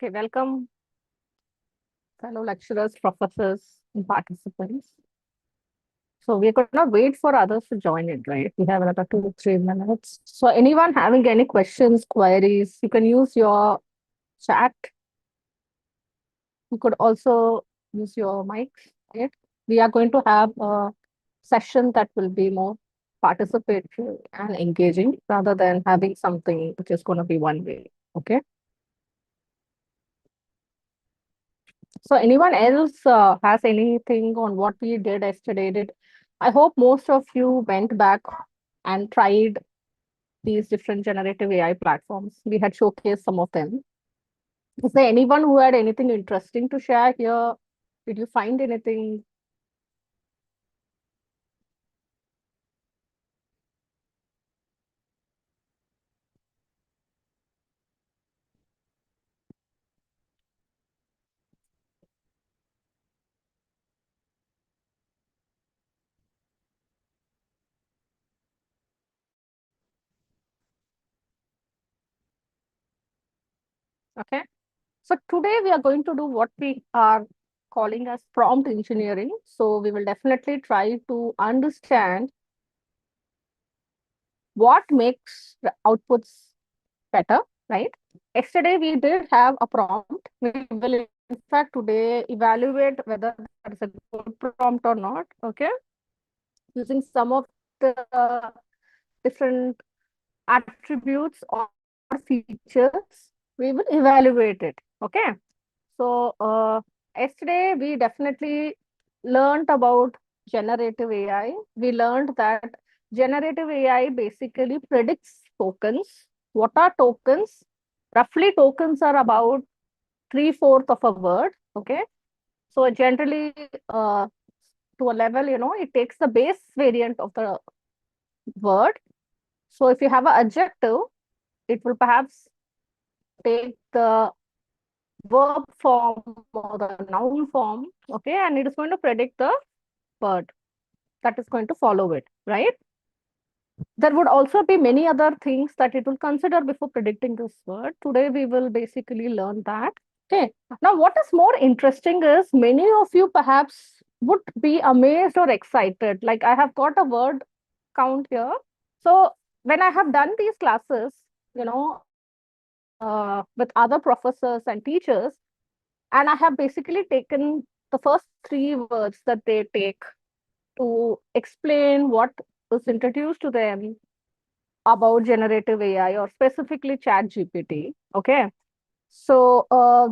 Okay, welcome, fellow lecturers, professors, and participants. So we're gonna wait for others to join in, right? We have another 2 3 minutes. So anyone having any questions, queries, you can use your chat. You could also use your mics, right? We are going to have a session that will be more participatory and engaging rather than having something which is going to be one way. Okay. So anyone else has anything on what we did yesterday? I hope most of you went back and tried these different generative AI platforms. We had showcased some of them. Is there anyone who had anything interesting to share here? Did you find anything? Okay. So today we are going to do what we are calling as prompt engineering. So we will definitely try to understand what makes the outputs better, right? Yesterday we did have a prompt. We will in fact today evaluate whether that is a good prompt or not. Okay, using some of the different attributes or features, we will evaluate it. Okay, so yesterday we definitely learned about generative AI. We learned that generative AI basically predicts tokens. What are tokens? Roughly, tokens are about 3/4 of a word. Okay. So generally, to a level, it takes the base variant of the word. So if you have an adjective, it will perhaps take the verb form or the noun form. Okay. And it is going to predict the word that is going to follow it, right? There would also be many other things that it will consider before predicting this word. Today, we will basically learn that. Okay. Now, what is more interesting is many of you perhaps would be amazed or excited. Like I have got a word count here. So when I have done these classes, with other professors and teachers, and I have basically taken the first 3 words that they take to explain what was introduced to them about generative AI or specifically Chat GPT. Okay. So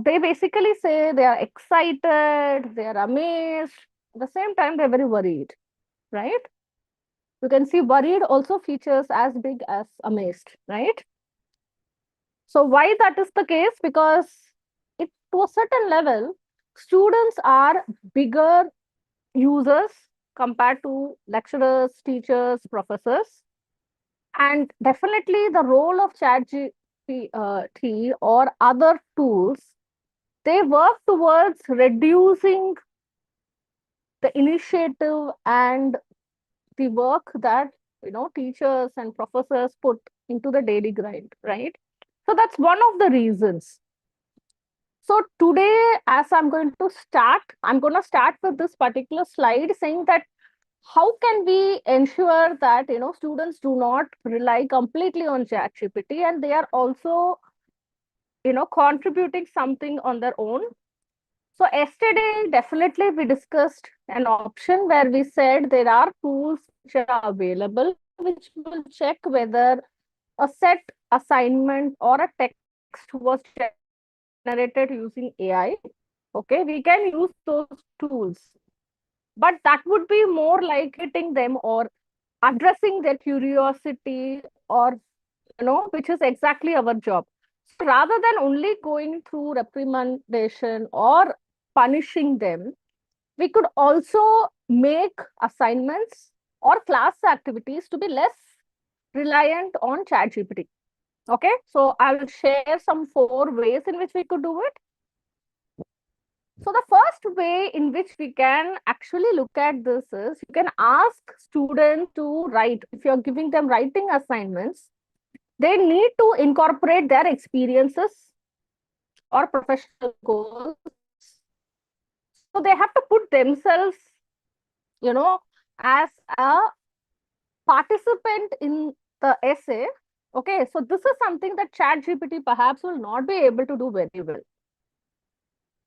they basically say they are excited, they are amazed. At the same time, they're very worried, right? You can see worried also features as big as amazed, right? So why that is the case? Because it, to a certain level, students are bigger users compared to lecturers, teachers, professors. And definitely the role of ChatGPT or other tools, they work towards reducing the initiative and the work that teachers and professors put into the daily grind, right? So that's one of the reasons. So today, as I'm going to start with this particular slide saying that how can we ensure that students do not rely completely on ChatGPT and they are also contributing something on their own. So yesterday, definitely we discussed an option where we said there are tools which are available which will check whether a set assignment or a text was generated using AI. Okay, we can use those tools, but that would be more like hitting them or addressing their curiosity or which is exactly our job. So rather than only going through reprimandation or punishing them, we could also make assignments or class activities to be less reliant on ChatGPT. Okay, so I will share some 4 ways in which we could do it. So the first way in which we can actually look at this is you can ask students to write. If you're giving them writing assignments, they need to incorporate their experiences or professional goals. So they have to put themselves, you know, as a participant in the essay. Okay, so this is something that ChatGPT perhaps will not be able to do very well.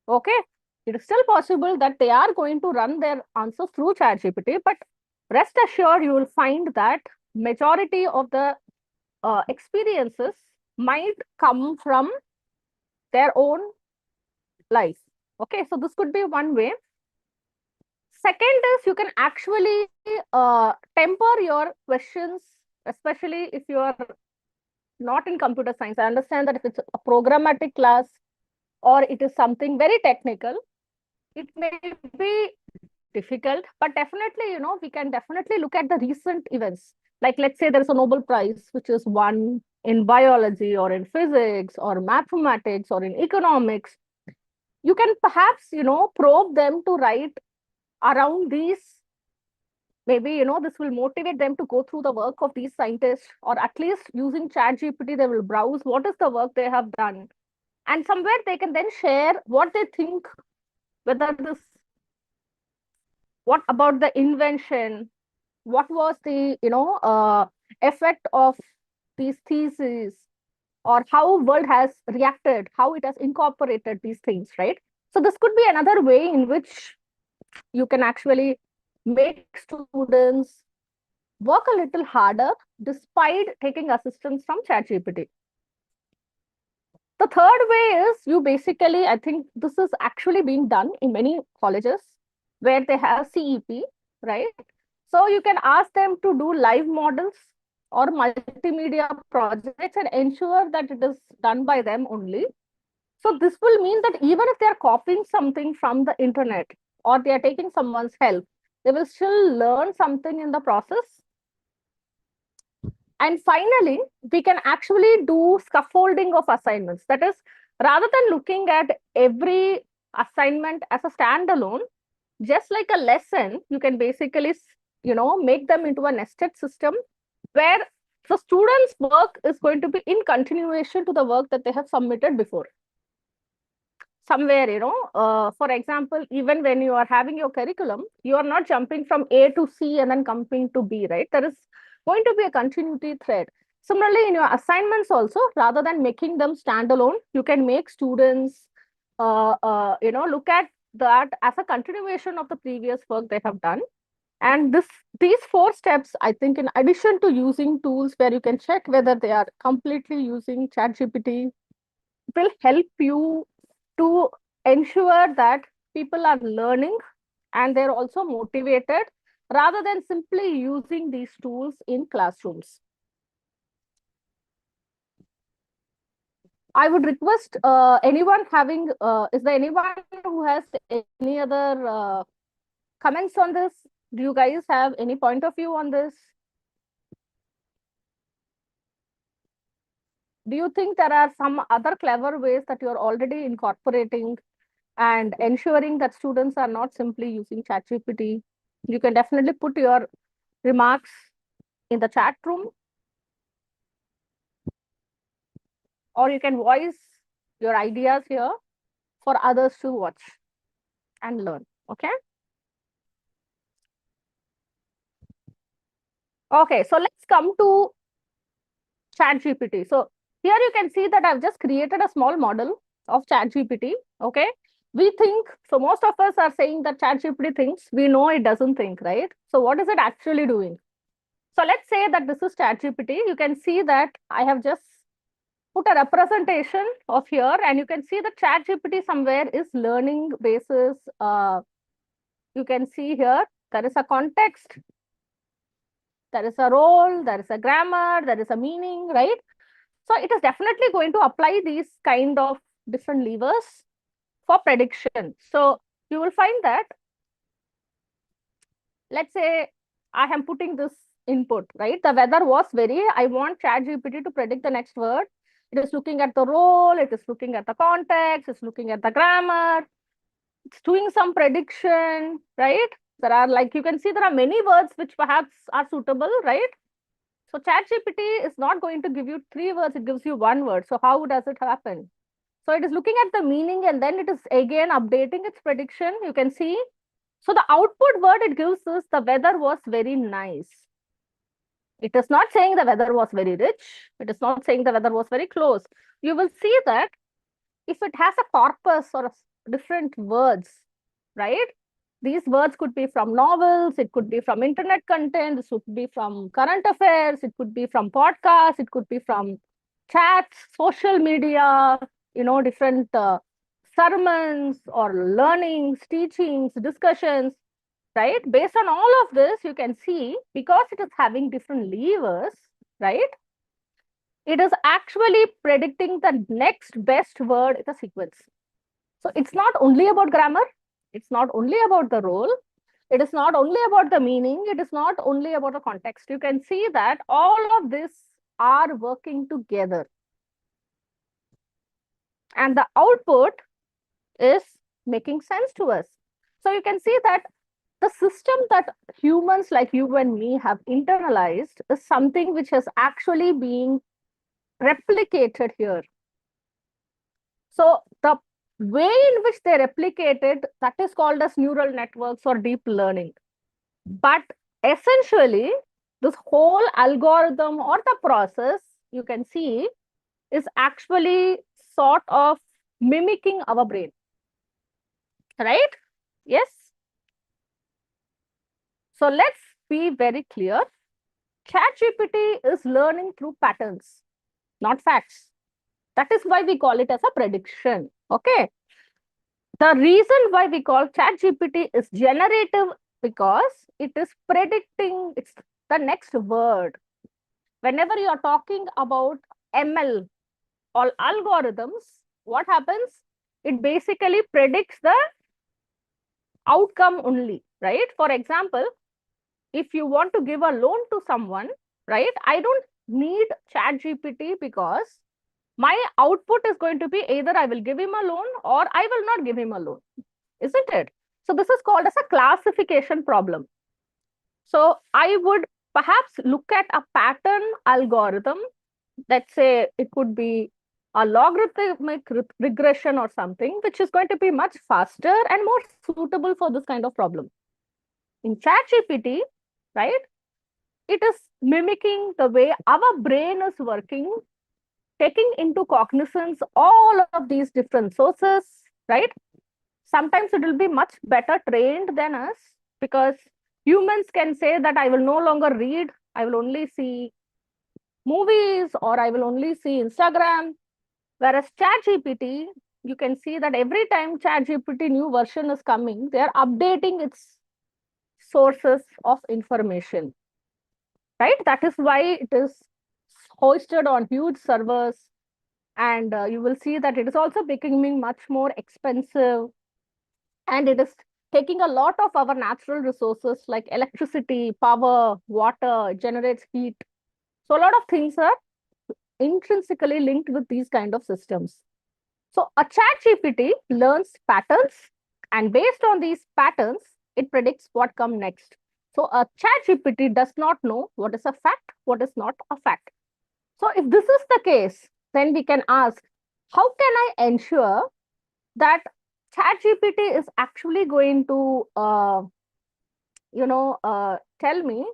Okay, it is still possible that they are going to run their answers through ChatGPT, but rest assured, you will find that majority of the experiences might come from their own life. Okay, so this could be one way. Second is you can actually temper your questions, especially if you are not in computer science. I understand that if it's a programmatic class or it is something very technical, it may be difficult, but definitely, we can definitely look at the recent events. Like, let's say there is a Nobel Prize, which is won in biology or in physics or mathematics or in economics. You can perhaps, probe them to write around these. Maybe, this will motivate them to go through the work of these scientists, or at least using ChatGPT, they will browse what is the work they have done. And somewhere they can then share what they think, whether this, what about the invention, what was the, effect of these theses, or how world has reacted, how it has incorporated these things, right? So this could be another way in which you can actually make students work a little harder despite taking assistance from ChatGPT. The third way is you basically, I think this is actually being done in many colleges where they have CEP, right? So you can ask them to do live models or multimedia projects and ensure that it is done by them only. So this will mean that even if they are copying something from the internet or they are taking someone's help, they will still learn something in the process. And finally, we can actually do scaffolding of assignments. That is, rather than looking at every assignment as a standalone, just like a lesson, you can basically, make them into a nested system where the students' work is going to be in continuation to the work that they have submitted before. Somewhere, for example, even when you are having your curriculum, you are not jumping from A to C and then coming to B, right? There is going to be a continuity thread. Similarly, in your assignments also, rather than making them standalone, you can make students, look at that as a continuation of the previous work they have done. And these four steps, I think, in addition to using tools where you can check whether they are completely using ChatGPT, will help you to ensure that people are learning and they're also motivated rather than simply using these tools in classrooms. I would request anyone having, is there anyone who has any other comments on this? Do you guys have any point of view on this? Do you think there are some other clever ways that you're already incorporating and ensuring that students are not simply using ChatGPT? You can definitely put your remarks in the chat room, or you can voice your ideas here for others to watch and learn. Okay. Okay, so let's come to ChatGPT. So here you can see that I've just created a small model of ChatGPT. Okay. We think, so most of us are saying that ChatGPT thinks, we know it doesn't think, right? So what is it actually doing? So let's say that this is ChatGPT. You can see that I have just put a representation of here, and you can see the ChatGPT somewhere is learning basis. You can see here, there is a context, there is a role, there is a grammar, there is a meaning, right? So it is definitely going to apply these kind of different levers for prediction. So you will find that, let's say I am putting this input, right? The weather was very, I want ChatGPT to predict the next word. It is looking at the role, it is looking at the context, it's looking at the grammar, it's doing some prediction, right? There are, like, you can see there are many words which perhaps are suitable, right? So ChatGPT is not going to give you 3 words, it gives you 1 word. So how does it happen? So it is looking at the meaning and then it is again updating its prediction. You can see. So the output word it gives us the weather was very nice. It is not saying the weather was very rich. It is not saying the weather was very close. You will see that if it has a corpus or different words, right? These words could be from novels, it could be from internet content, it could be from current affairs, it could be from podcasts, it could be from chats, social media, different sermons or learnings, teachings, discussions, right? Based on all of this, you can see because it is having different levers, right? It is actually predicting the next best word in the sequence. So it's not only about grammar, it's not only about the role, it is not only about the meaning, it is not only about the context. You can see that all of this are working together. And the output is making sense to us. So you can see that the system that humans like you and me have internalized is something which has actually been replicated here. So the way in which they replicate it, that is called as neural networks or deep learning. But essentially, this whole algorithm or the process, you can see, is actually sort of mimicking our brain. Right? Yes? So let's be very clear. ChatGPT is learning through patterns, not facts. That is why we call it as a prediction. Okay. The reason why we call ChatGPT is generative because it is predicting it's the next word. Whenever you are talking about ML or algorithms, what happens? It basically predicts the outcome only, right? For example, if you want to give a loan to someone, right? I don't need ChatGPT because my output is going to be either I will give him a loan or I will not give him a loan, isn't it? So this is called as a classification problem. So I would perhaps look at a pattern algorithm. Let's say it could be a logarithmic regression or something, which is going to be much faster and more suitable for this kind of problem. In ChatGPT, right, it is mimicking the way our brain is working, taking into cognizance all of these different sources, right? Sometimes it will be much better trained than us because humans can say that I will no longer read, I will only see movies or I will only see Instagram. Whereas ChatGPT, you can see that every time ChatGPT new version is coming, they are updating its sources of information, right? That is why it is hosted on huge servers. And you will see that it is also becoming much more expensive and it is taking a lot of our natural resources like electricity, power, water, it generates heat. So a lot of things are intrinsically linked with these kind of systems. So a chat GPT learns patterns and based on these patterns, it predicts what come next. So a chat GPT does not know what is a fact, what is not a fact. So if this is the case, then we can ask, how can I ensure that ChatGPT is actually going to, tell me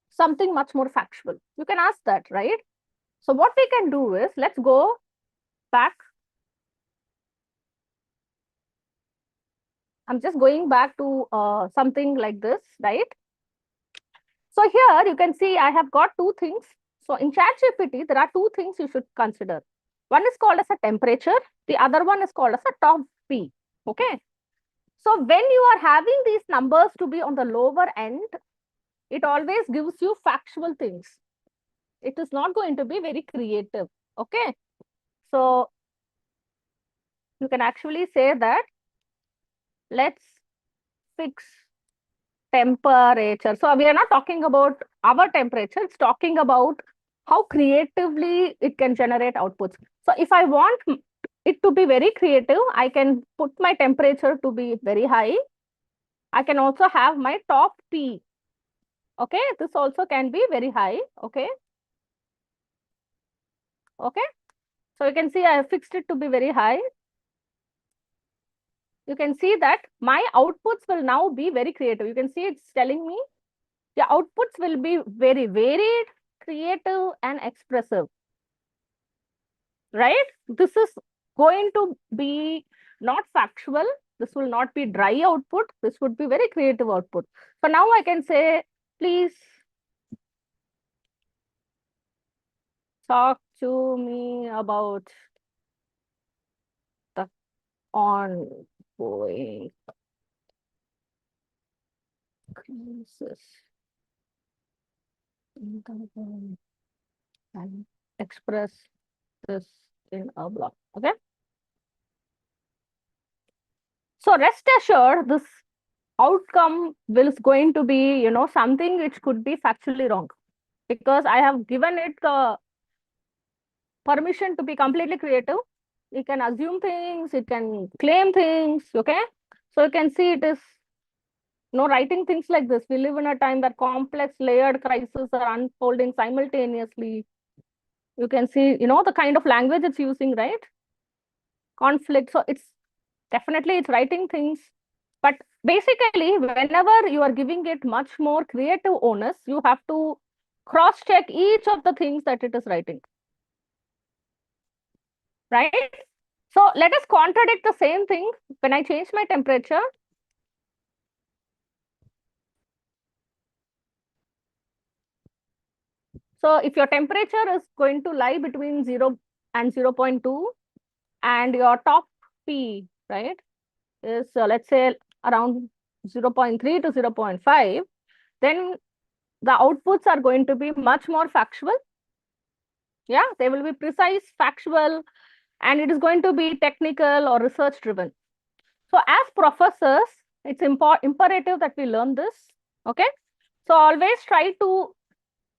something much more factual? You can ask that, right? So what we can do is, let's go back. I'm just going back to something like this, right? So here you can see I have got two things. So in ChatGPT, there are two things you should consider. One is called as a temperature. The other one is called as a top P. Okay. So when you are having these numbers to be on the lower end, it always gives you factual things. It is not going to be very creative. Okay. So you can actually say that let's fix temperature. So we are not talking about our temperature, it's talking about how creatively it can generate outputs. So if I want it to be very creative, I can put my temperature to be very high. I can also have my top P. Okay, this also can be very high. Okay. Okay. So you can see I have fixed it to be very high. You can see that my outputs will now be very creative. You can see it's telling me the outputs will be very varied, creative, and expressive, right? This is going to be not factual. This will not be dry output. This would be very creative output. So now I can say, please talk to me about the ongoing crisis in the world and express this in a block. Okay. So rest assured, this outcome will going to be, something which could be factually wrong, because I have given it the permission to be completely creative. It can assume things, it can claim things. Okay. So you can see it is writing things like this. We live in a time that complex layered crises are unfolding simultaneously. You can see, the kind of language it's using, right? Conflict. So it's writing things. But basically, whenever you are giving it much more creative onus, you have to cross check each of the things that it is writing, right? So let us contradict the same thing. When I change my temperature, so if your temperature is going to lie between 0 and 0.2, and your top P, right, is let's say around 0.3 to 0.5, then the outputs are going to be much more factual. Yeah, they will be precise, factual, and it is going to be technical or research driven. So as professors, it's imperative that we learn this. Okay. So always try to,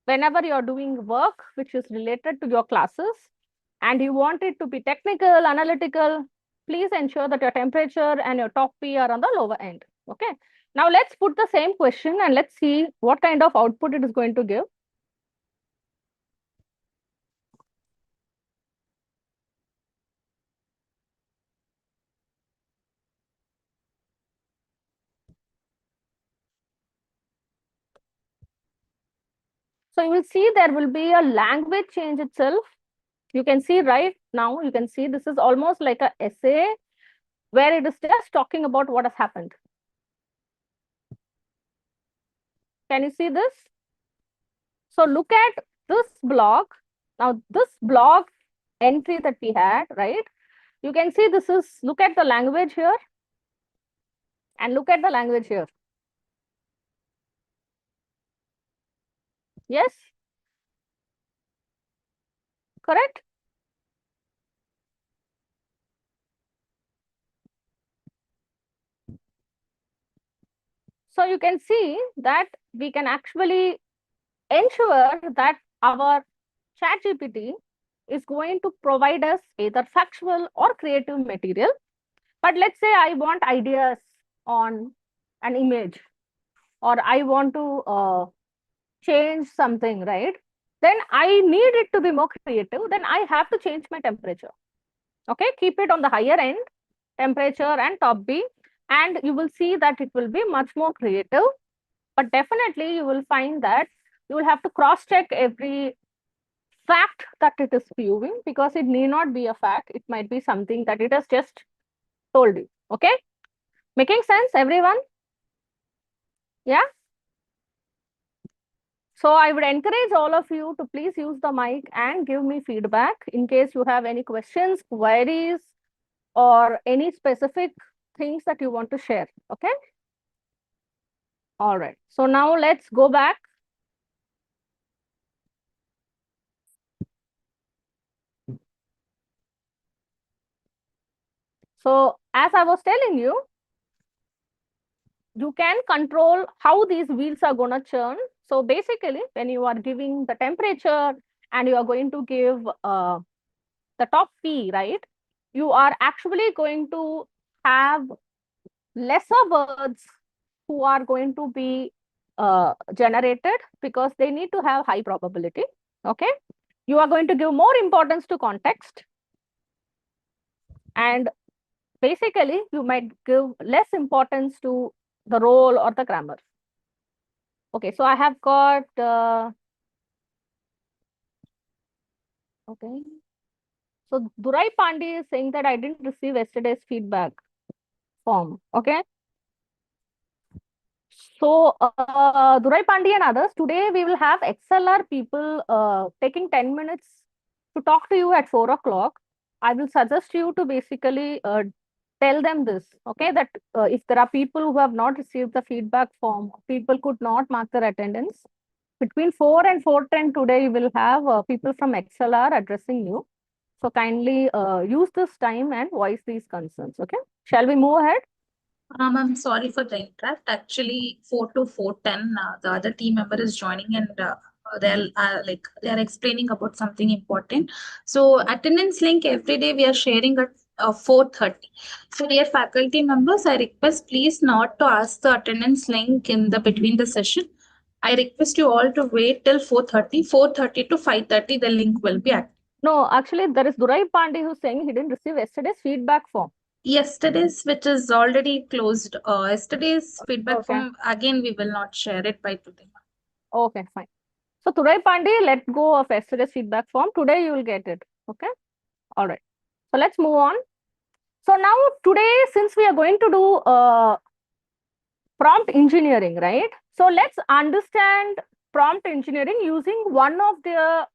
whenever you're doing work which is related to your classes and you want it to be technical, analytical, please ensure that your temperature and your top P are on the lower end. Okay. Now let's put the same question and let's see what kind of output it is going to give. So you will see there will be a language change itself. You can see right now, you can see this is almost like an essay where it is just talking about what has happened. Can you see this? So look at this blog. Now this blog entry that we had, right? You can see this is, look at the language here and look at the language here. Yes, correct? So you can see that we can actually ensure that our ChatGPT is going to provide us either factual or creative material. But let's say I want ideas on an image, or I want to change something, right? Then I need it to be more creative. Then I have to change my temperature. Okay, keep it on the higher end, temperature and top B, and you will see that it will be much more creative. But definitely you will find that you will have to cross check every fact that it is viewing, because it need not be a fact. It might be something that it has just told you. Okay, making sense, everyone? Yeah. So I would encourage all of you to please use the mic and give me feedback in case you have any questions, queries, or any specific things that you want to share. Okay. All right. So now let's go back. So as I was telling you, you can control how these wheels are going to churn. So basically, when you are giving the temperature and you are going to give the top P, right? You are actually going to have lesser words who are going to be generated, because they need to have high probability. Okay. You are going to give more importance to context. And basically, you might give less importance to the role or the grammar. Okay, so I have got, okay. So Durai Pandey is saying that I didn't receive yesterday's feedback form. Okay. So, Durai Pandey and others, today we will have XLR people taking 10 minutes to talk to you at 4 o'clock. I will suggest you to basically tell them this, okay, that if there are people who have not received the feedback form, people could not mark their attendance. Between 4 and 4:10 today, you will have people from XLR addressing you. So kindly use this time and voice these concerns, okay? Shall we move ahead? I'm sorry for the interrupt. Actually, 4 to 4:10, the other team member is joining, and they're explaining about something important. So attendance link every day we are sharing at 4:30. So dear faculty members, I request please not to ask the attendance link in the between the session. I request you all to wait till 4:30. 4:30 to 5:30, the link will be active. No, actually, there is Durai Pandey who's saying he didn't receive yesterday's feedback form. Yesterday's, which is already closed, yesterday's feedback Okay. form, again, we will not share it by today. Okay, fine. So Durai Pandey, let go of yesterday's feedback form. Today you will get it. Okay. All right. So let's move on. So now today, since we are going to do prompt engineering, right? So let's understand prompt engineering using one of the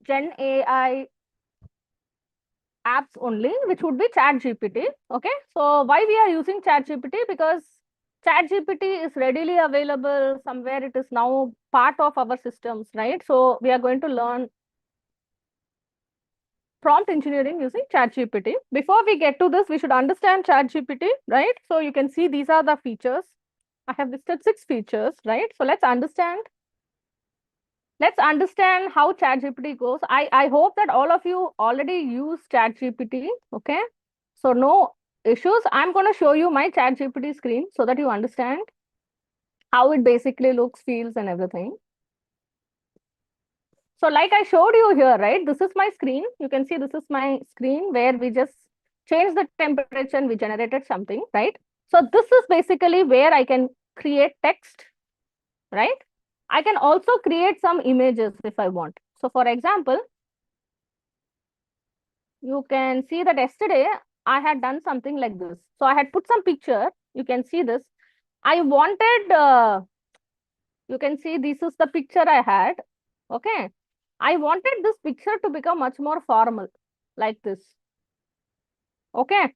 Gen AI apps only, which would be ChatGPT. Okay. So why we are using ChatGPT? Because ChatGPT is readily available somewhere. It is now part of our systems, right? So we are going to learn prompt engineering using ChatGPT. Before we get to this, we should understand ChatGPT, right? So you can see these are the features. I have listed 6 features, right? So let's understand how ChatGPT goes. I hope that all of you already use ChatGPT. Okay. So no issues. I'm going to show you my ChatGPT screen so that you understand how it basically looks, feels, and everything. So like I showed you here, right? This is my screen. You can see this is my screen where we just changed the temperature and we generated something, right? So this is basically where I can create text, right? I can also create some images if I want. So for example, you can see that yesterday I had done something like this. So I had put some picture. You can see this. I wanted, you can see this is the picture I had. Okay. I wanted this picture to become much more formal like this. Okay.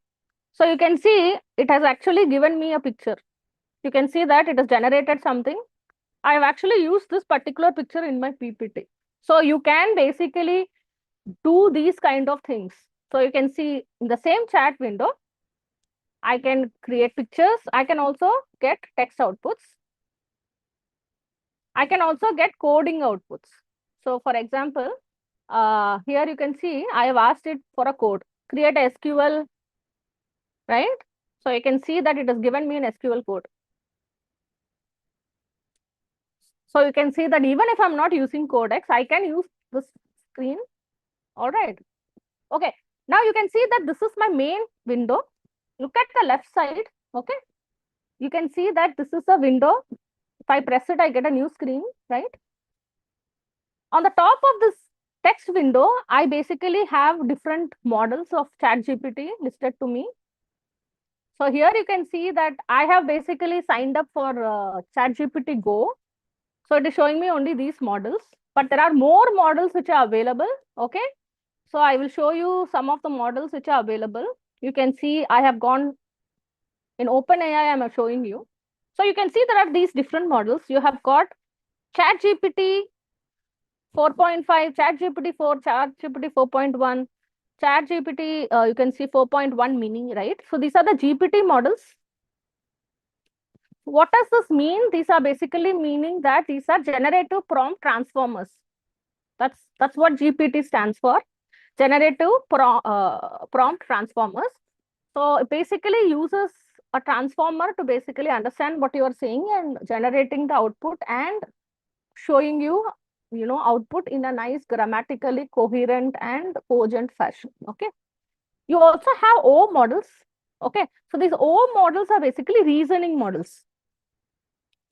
So you can see it has actually given me a picture. You can see that it has generated something. I have actually used this particular picture in my PPT. So you can basically do these kind of things. So you can see in the same chat window, I can create pictures. I can also get text outputs. I can also get coding outputs. So for example, here you can see I have asked it for a code, create a SQL, right? So you can see that it has given me an SQL code. So you can see that even if I'm not using Codex, I can use this screen. All right. Okay. Now you can see that this is my main window. Look at the left side. Okay. You can see that this is a window. If I press it, I get a new screen, right? On the top of this text window, I basically have different models of ChatGPT listed to me. So here you can see that I have basically signed up for ChatGPT Go. So it is showing me only these models, but there are more models which are available. Okay. So I will show you some of the models which are available. You can see I have gone in OpenAI, I'm showing you. So you can see there are these different models. You have got ChatGPT 4.5, ChatGPT 4, ChatGPT 4.1, ChatGPT, you can see 4.1 mini, right? So these are the GPT models. What does this mean? These are basically meaning that these are generative prompt transformers. That's what GPT stands for. Generative prompt transformers. So it basically uses a transformer to basically understand what you are saying and generating the output and showing you, output in a nice grammatically coherent and cogent fashion. Okay. You also have O models. Okay, so these O models are basically reasoning models.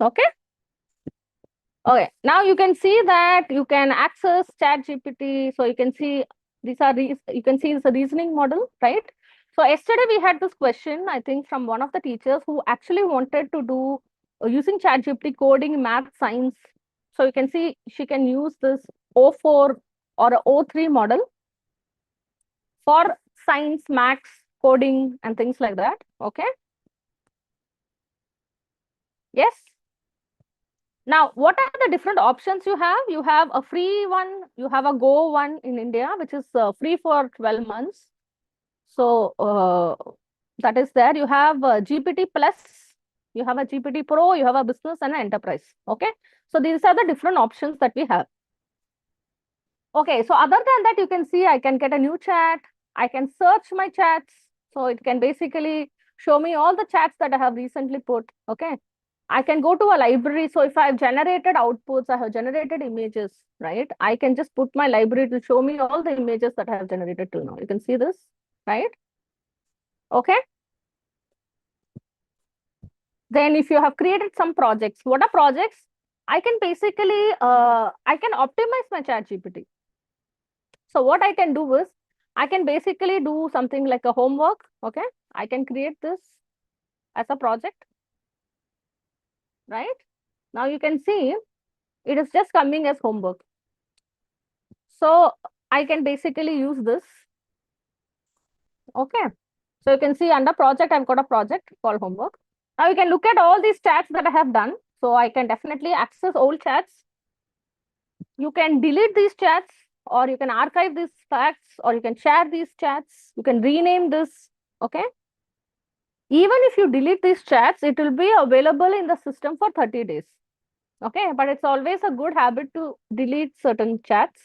Okay. Okay, now you can see that you can access ChatGPT. So you can see these are you can see it's a reasoning model, right? So yesterday we had this question, I think, from one of the teachers who actually wanted to do using ChatGPT coding, math, science. So you can see she can use this O4 or a O3 model for science, maths, coding, and things like that. Okay. Yes. Now, what are the different options you have? You have a free one, you have a Go one in India, which is free for 12 months. So that is there. You have GPT Plus, you have a GPT Pro, you have a business and an enterprise. Okay. So these are the different options that we have. Okay. So other than that, you can see I can get a new chat. I can search my chats. So it can basically show me all the chats that I have recently put. Okay. I can go to a library. So if I've generated outputs, I have generated images, right? I can just put my library to show me all the images that I have generated till now. You can see this, right? Okay. Then if you have created some projects, what are projects? I can basically, I can optimize my chat GPT. So what I can do is, I can basically do something like a homework. Okay. I can create this as a project, right? Now you can see it is just coming as homework. So I can basically use this. Okay. So you can see under project, I've got a project called homework. Now you can look at all these chats that I have done. So I can definitely access old chats. You can delete these chats, or you can archive these chats, or you can share these chats. You can rename this. Okay. Even if you delete these chats, it will be available in the system for 30 days. Okay. But it's always a good habit to delete certain chats.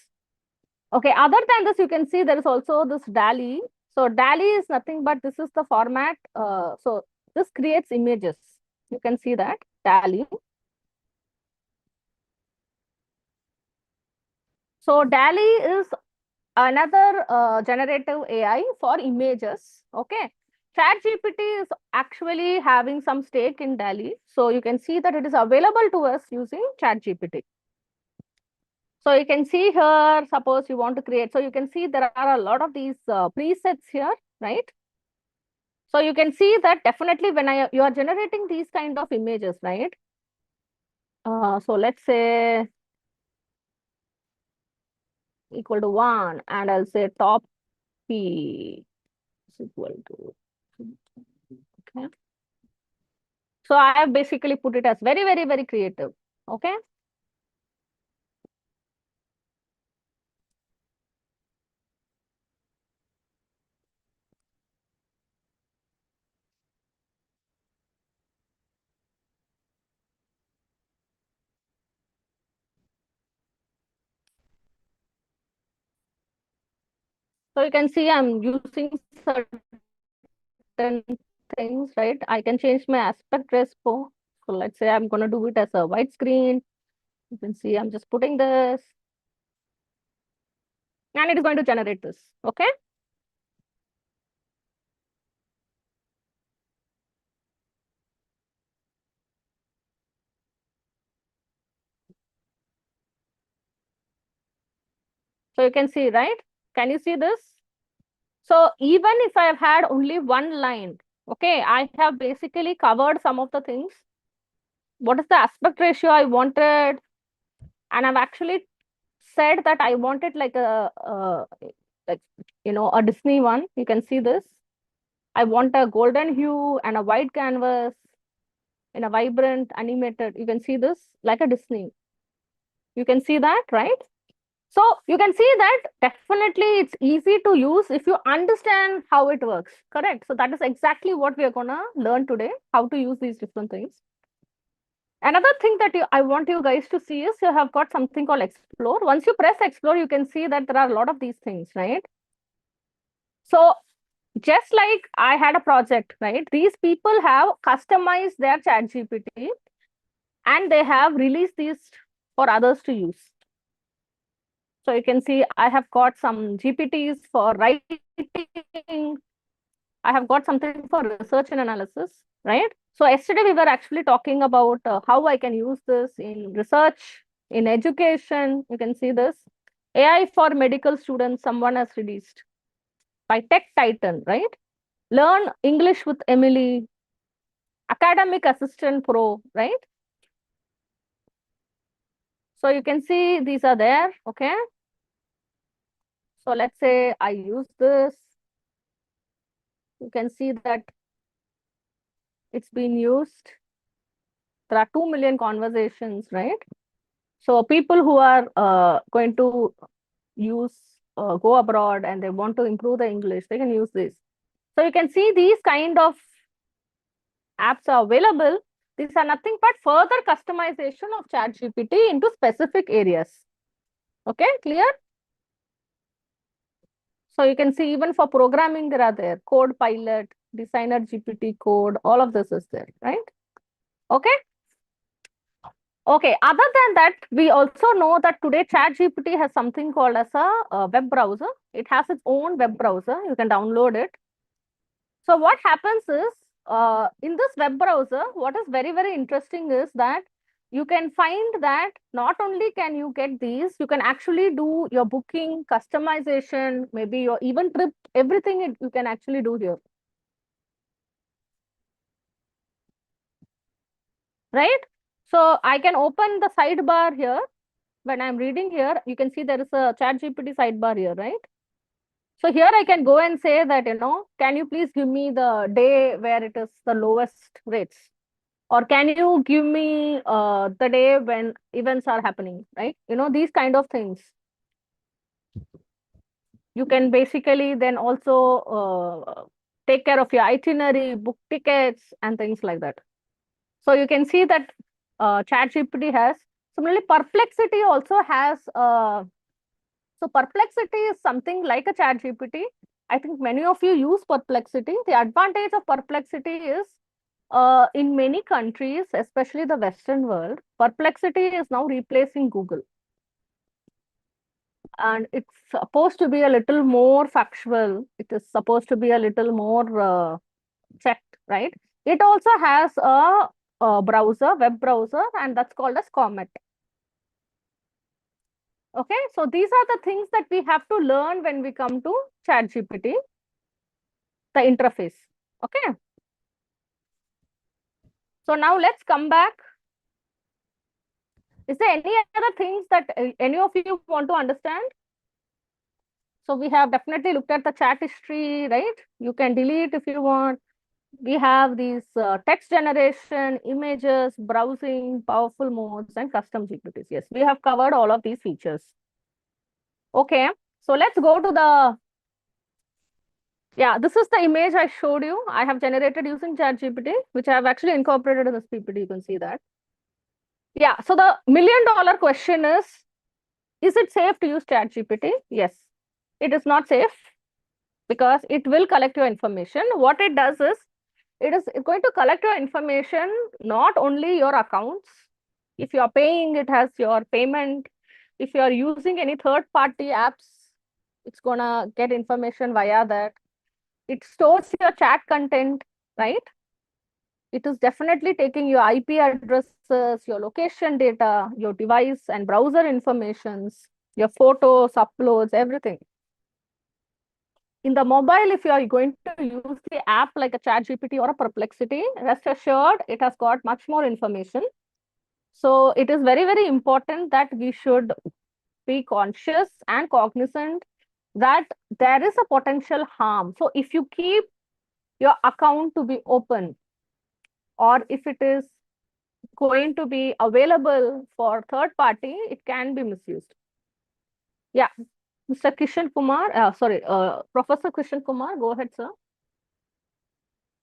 Okay, other than this, you can see there is also this DALI. So DALI is nothing but this is the format. So this creates images. You can see that DALI. So DALI is another generative AI for images. Okay. ChatGPT is actually having some stake in DALI. So you can see that it is available to us using ChatGPT. So you can see here, suppose you want to create. So you can see there are a lot of these presets here, right? So you can see that definitely when you are generating these kind of images, right? So let's say equal to 1, and I'll say top P is equal to, okay. So I have basically put it as very, very, very creative. Okay. So you can see I'm using certain things, right? I can change my aspect ratio. So let's say I'm going to do it as a widescreen. You can see I'm just putting this, and it is going to generate this. Okay. So you can see, right? Can you see this? So even if I have had only one line, okay, I have basically covered some of the things. What is the aspect ratio I wanted? And I've actually said that I wanted like like, a Disney one. You can see this. I want a golden hue and a white canvas in a vibrant animated. You can see this like a Disney. You can see that, right? So you can see that definitely it's easy to use if you understand how it works, correct? So that is exactly what we are gonna learn today, how to use these different things. Another thing that I want you guys to see is you have got something called explore. Once you press explore, you can see that there are a lot of these things, right? So just like I had a project, right? These people have customized their chat GPT and they have released these for others to use. So you can see I have got some GPTs for writing writing. I have got something for research and analysis, right? So yesterday we were actually talking about how I can use this in research, in education. You can see this. AI for medical students, someone has released by Tech Titan, right? Learn English with Emily, Academic Assistant Pro, right? So you can see these are there, okay? So let's say I use this. You can see that it's been used. There are 2 million conversations, right? So people who are going to use go abroad and they want to improve the English, they can use this. So you can see these kind of apps are available. These are nothing but further customization of ChatGPT into specific areas. Okay, clear? So you can see even for programming, there are there Code Pilot, Designer GPT Code, all of this is there, right? Okay. Okay, other than that, we also know that today ChatGPT has something called as a web browser. It has its own web browser. You can download it. So what happens is, in this web browser, what is very, very interesting is that you can find that not only can you get these, you can actually do your booking, customization, maybe your even trip, everything you can actually do here. Right? So I can open the sidebar here. When I'm reading here, you can see there is a ChatGPT sidebar here, right? So here I can go and say that, can you please give me the day where it is the lowest rates? Or can you give me the day when events are happening, right? These kind of things. You can basically then also take care of your itinerary, book tickets, and things like that. So you can see that ChatGPT has. Similarly, Perplexity also has. So Perplexity is something like a ChatGPT. I think many of you use Perplexity. The advantage of Perplexity is in many countries, especially the Western world, Perplexity is now replacing Google. And it's supposed to be a little more factual. It is supposed to be a little more checked, right? It also has a browser, web browser, and that's called as Comet. Okay, so these are the things that we have to learn when we come to ChatGPT, the interface. Okay. So now let's come back. Is there any other things that any of you want to understand? So we have definitely looked at the chat history, right? You can delete if you want. We have these text generation, images, browsing, powerful modes, and custom GPTs. Yes, we have covered all of these features. Okay, so let's go to the, yeah, this is the image I showed you. I have generated using ChatGPT, which I have actually incorporated in this PPT. You can see that. Yeah, so the $1 million question is it safe to use ChatGPT? Yes, it is not safe because it will collect your information. What it does is, it is going to collect your information, not only your accounts. If you are paying, it has your payment. If you are using any third-party apps, it's gonna get information via that. It stores your chat content, right? It is definitely taking your IP addresses, your location data, your device and browser informations, your photos, uploads, everything. In the mobile, if you are going to use the app like a ChatGPT or a Perplexity, rest assured, it has got much more information. So it is very, very important that we should be conscious and cognizant that there is a potential harm. So if you keep your account to be open, or if it is going to be available for third party, it can be misused. Yeah, Mr. Kishan Kumar, sorry, Professor Kishan Kumar, go ahead, sir.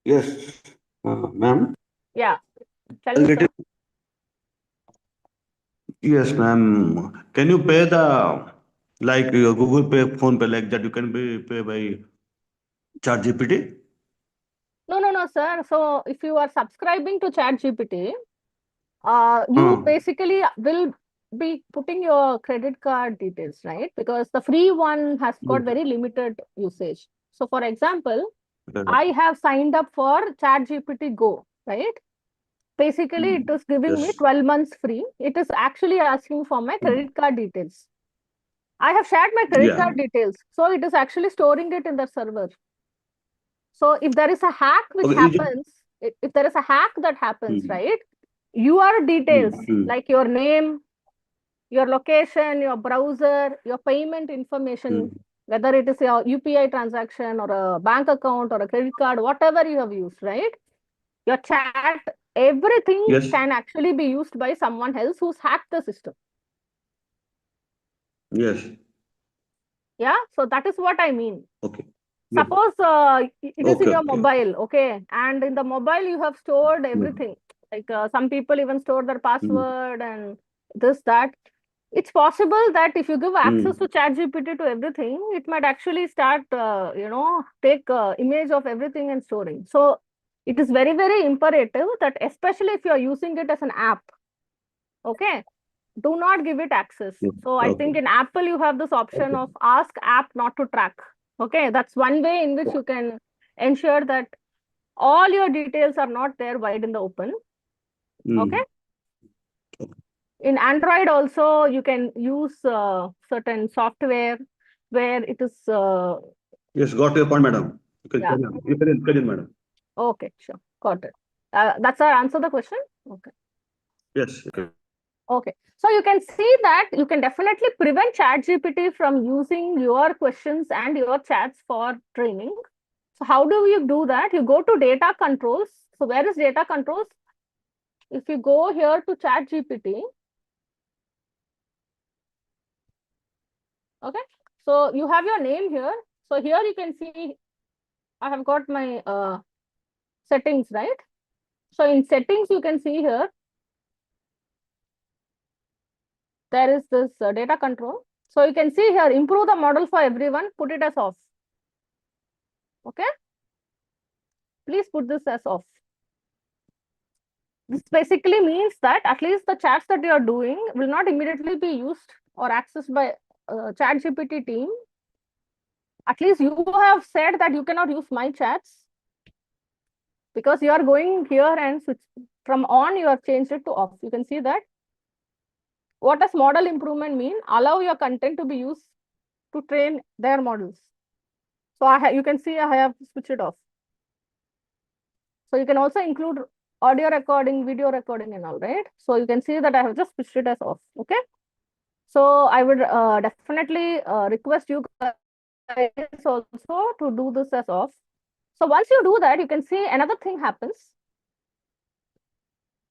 Yes, ma'am. Yeah, tell me, sir. Yes, ma'am. Can you pay the like your Google Pay, Phone Pay like that? You can be pay by ChatGPT. No, sir. So if you are subscribing to ChatGPT, you Huh. basically will be putting your credit card details, right? Because the free one has got Yes. very limited usage. So for example, Okay. I have signed up for ChatGPT Go, right? Basically, it is giving me Yes. 12 months free. It is actually asking for my credit card details. I have shared my credit Yeah. card details. So it is actually storing it in the server. So if there is a hack which Okay. happens, if there is a hack that happens, right? Your details like your name, your location, your browser, your payment information, whether it is a UPI transaction or a bank account or a credit card, whatever you have used, right? Your chat, everything Yes. can actually be used by someone else who's hacked the system. Yes. Yeah, so that is what I mean. Okay. Yes. Suppose it is in Okay. your Okay. mobile, okay, and in the mobile you have stored everything. Like some people even store their password and this, that. It's possible that if you give access to ChatGPT to everything, it might actually start, take image of everything and storing. So it is very, very imperative that especially if you are using it as an app, okay, do not give it access. So I think Okay. in Apple, you have this option Okay. of ask app not to track. Okay, that's one way in which you can ensure that all your details are not there wide in the open. Okay. In Android also, you can use certain software where it is, Yes. Got your point, madam. You can yeah, carry on. You can carry on, madam. okay, sure, got it. That's our answer the question? Okay. Yes. Okay. Okay. So you can see that you can definitely prevent ChatGPT from using your questions and your chats for training. So how do you do that? You go to data controls. So where is data controls? If you go here to ChatGPT, okay. So you have your name here. So here you can see I have got my settings, right? So in settings, you can see here, there is this data control. So you can see here, improve the model for everyone, put it as off. Okay. Please put this as off. This basically means that at least the chats that you are doing will not immediately be used or accessed by ChatGPT team. At least you have said that you cannot use my chats because you are going here and switch from on, you have changed it to off. You can see that. What does model improvement mean? Allow your content to be used to train their models. So you can see I have switched it off. So you can also include audio recording, video recording and all, right? So you can see that I have just switched it as off. Okay. So I would definitely request you guys also to do this as off. So once you do that, you can see another thing happens.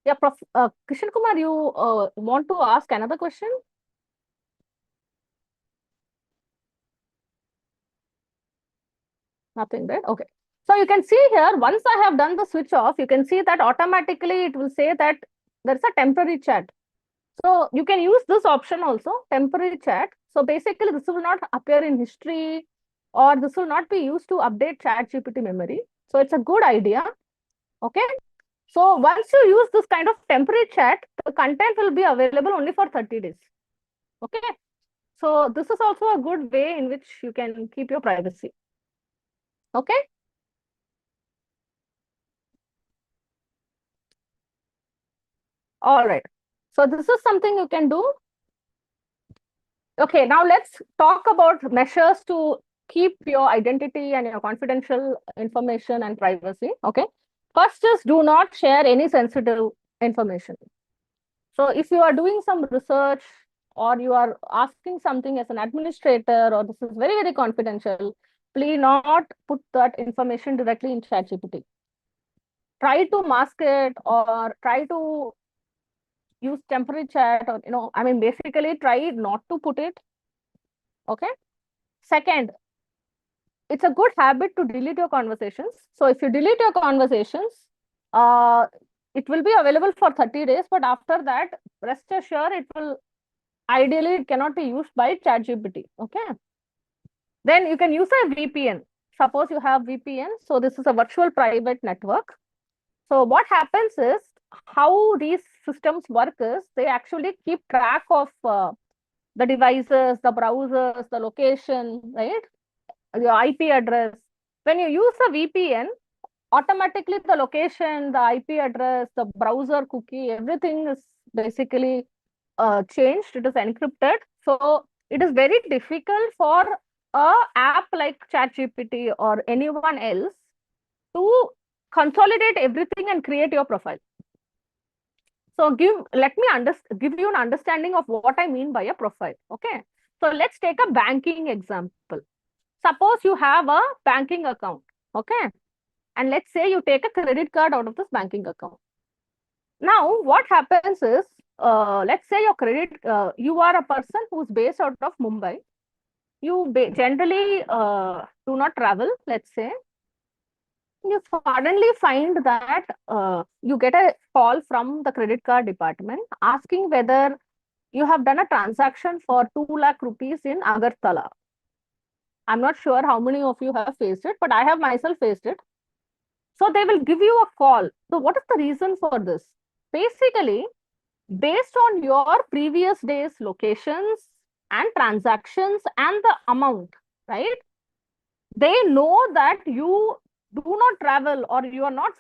Yeah, Kishan Kumar, you want to ask another question? Nothing, right? Okay. So you can see here, once I have done the switch off, you can see that automatically it will say that there's a temporary chat. So you can use this option also, temporary chat. So basically this will not appear in history or this will not be used to update ChatGPT memory. So it's a good idea. Okay. So once you use this kind of temporary chat, the content will be available only for 30 days. Okay. So this is also a good way in which you can keep your privacy. Okay. All right. So this is something you can do. Okay, now let's talk about measures to keep your identity and your confidential information and privacy. Okay. First is do not share any sensitive information. So if you are doing some research or you are asking something as an administrator or this is very, very confidential, please not put that information directly in ChatGPT. Try to mask it or try to use temporary chat or, I mean, basically try not to put it. Okay. Second, it's a good habit to delete your conversations. So if you delete your conversations, it will be available for 30 days, but after that, rest assured it will, ideally, it cannot be used by ChatGPT. Okay. Then you can use a VPN. Suppose you have VPN. So this is a virtual private network. So what happens is how these systems work is they actually keep track of the devices, the browsers, the location, right? Your IP address. When you use a VPN, automatically the location, the IP address, the browser cookie, everything is basically changed. It is encrypted. So it is very difficult for a app like ChatGPT or anyone else to consolidate everything and create your profile. So let me give you an understanding of what I mean by a profile. Okay. So let's take a banking example. Suppose you have a banking account. Okay. And let's say you take a credit card out of this banking account. Now, what happens is, let's say you are a person who's based out of Mumbai. You generally do not travel, let's say. You suddenly find that you get a call from the credit card department asking whether you have done a transaction for 2 lakh rupees in Agartala. I'm not sure how many of you have faced it, but I have myself faced it. So they will give you a call. So what is the reason for this? Basically, based on your previous day's locations and transactions and the amount, right? They know that you do not travel or you are not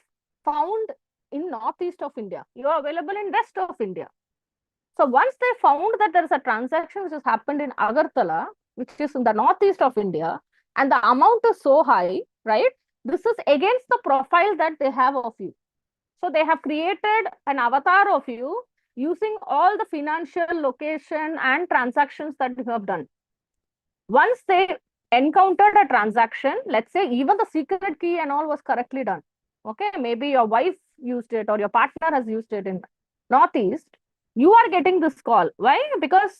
found in northeast of India. You are available in west of India. So once they found that there is a transaction which has happened in Agartala, which is in the northeast of India, and the amount is so high, right? This is against the profile that they have of you. So they have created an avatar of you using all the financial location and transactions that you have done. Once they encountered a transaction, let's say even the secret key and all was correctly done. Okay, maybe your wife used it or your partner has used it in Northeast, you are getting this call. Why? Because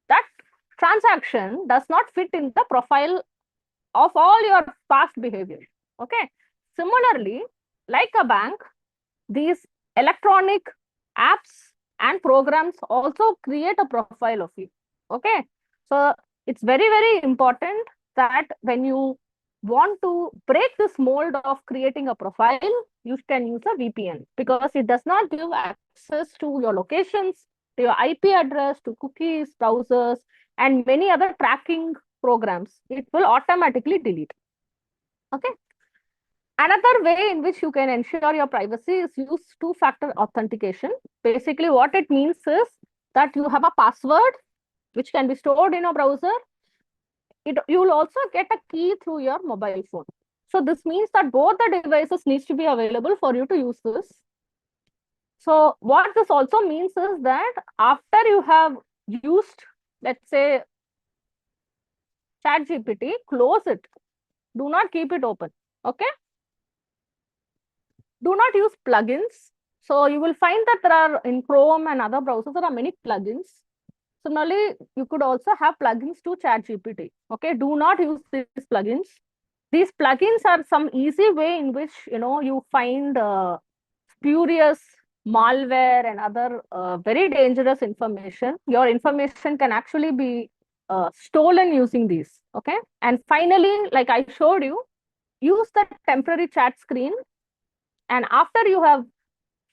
that transaction does not fit in the profile of all your past behavior. Okay. Similarly, like a bank, these electronic apps and programs also create a profile of you. Okay. So it's very, very important that when you want to break this mold of creating a profile, you can use a VPN because it does not give access to your locations, to your IP address, to cookies, browsers, and many other tracking programs. It will automatically delete. Okay. Another way in which you can ensure your privacy is use two-factor authentication. Basically, what it means is that you have a password which can be stored in a browser. You will also get a key through your mobile phone. So this means that both the devices needs to be available for you to use this. So what this also means is that after you have used, let's say, ChatGPT, close it. Do not keep it open. Okay. Do not use plugins. So you will find that there are in Chrome and other browsers, there are many plugins. Similarly, you could also have plugins to ChatGPT. Okay, do not use these plugins. These plugins are some easy way in which you find spurious malware and other very dangerous information. Your information can actually be stolen using these. Okay, and finally, like I showed you, use the temporary chat screen. And after you have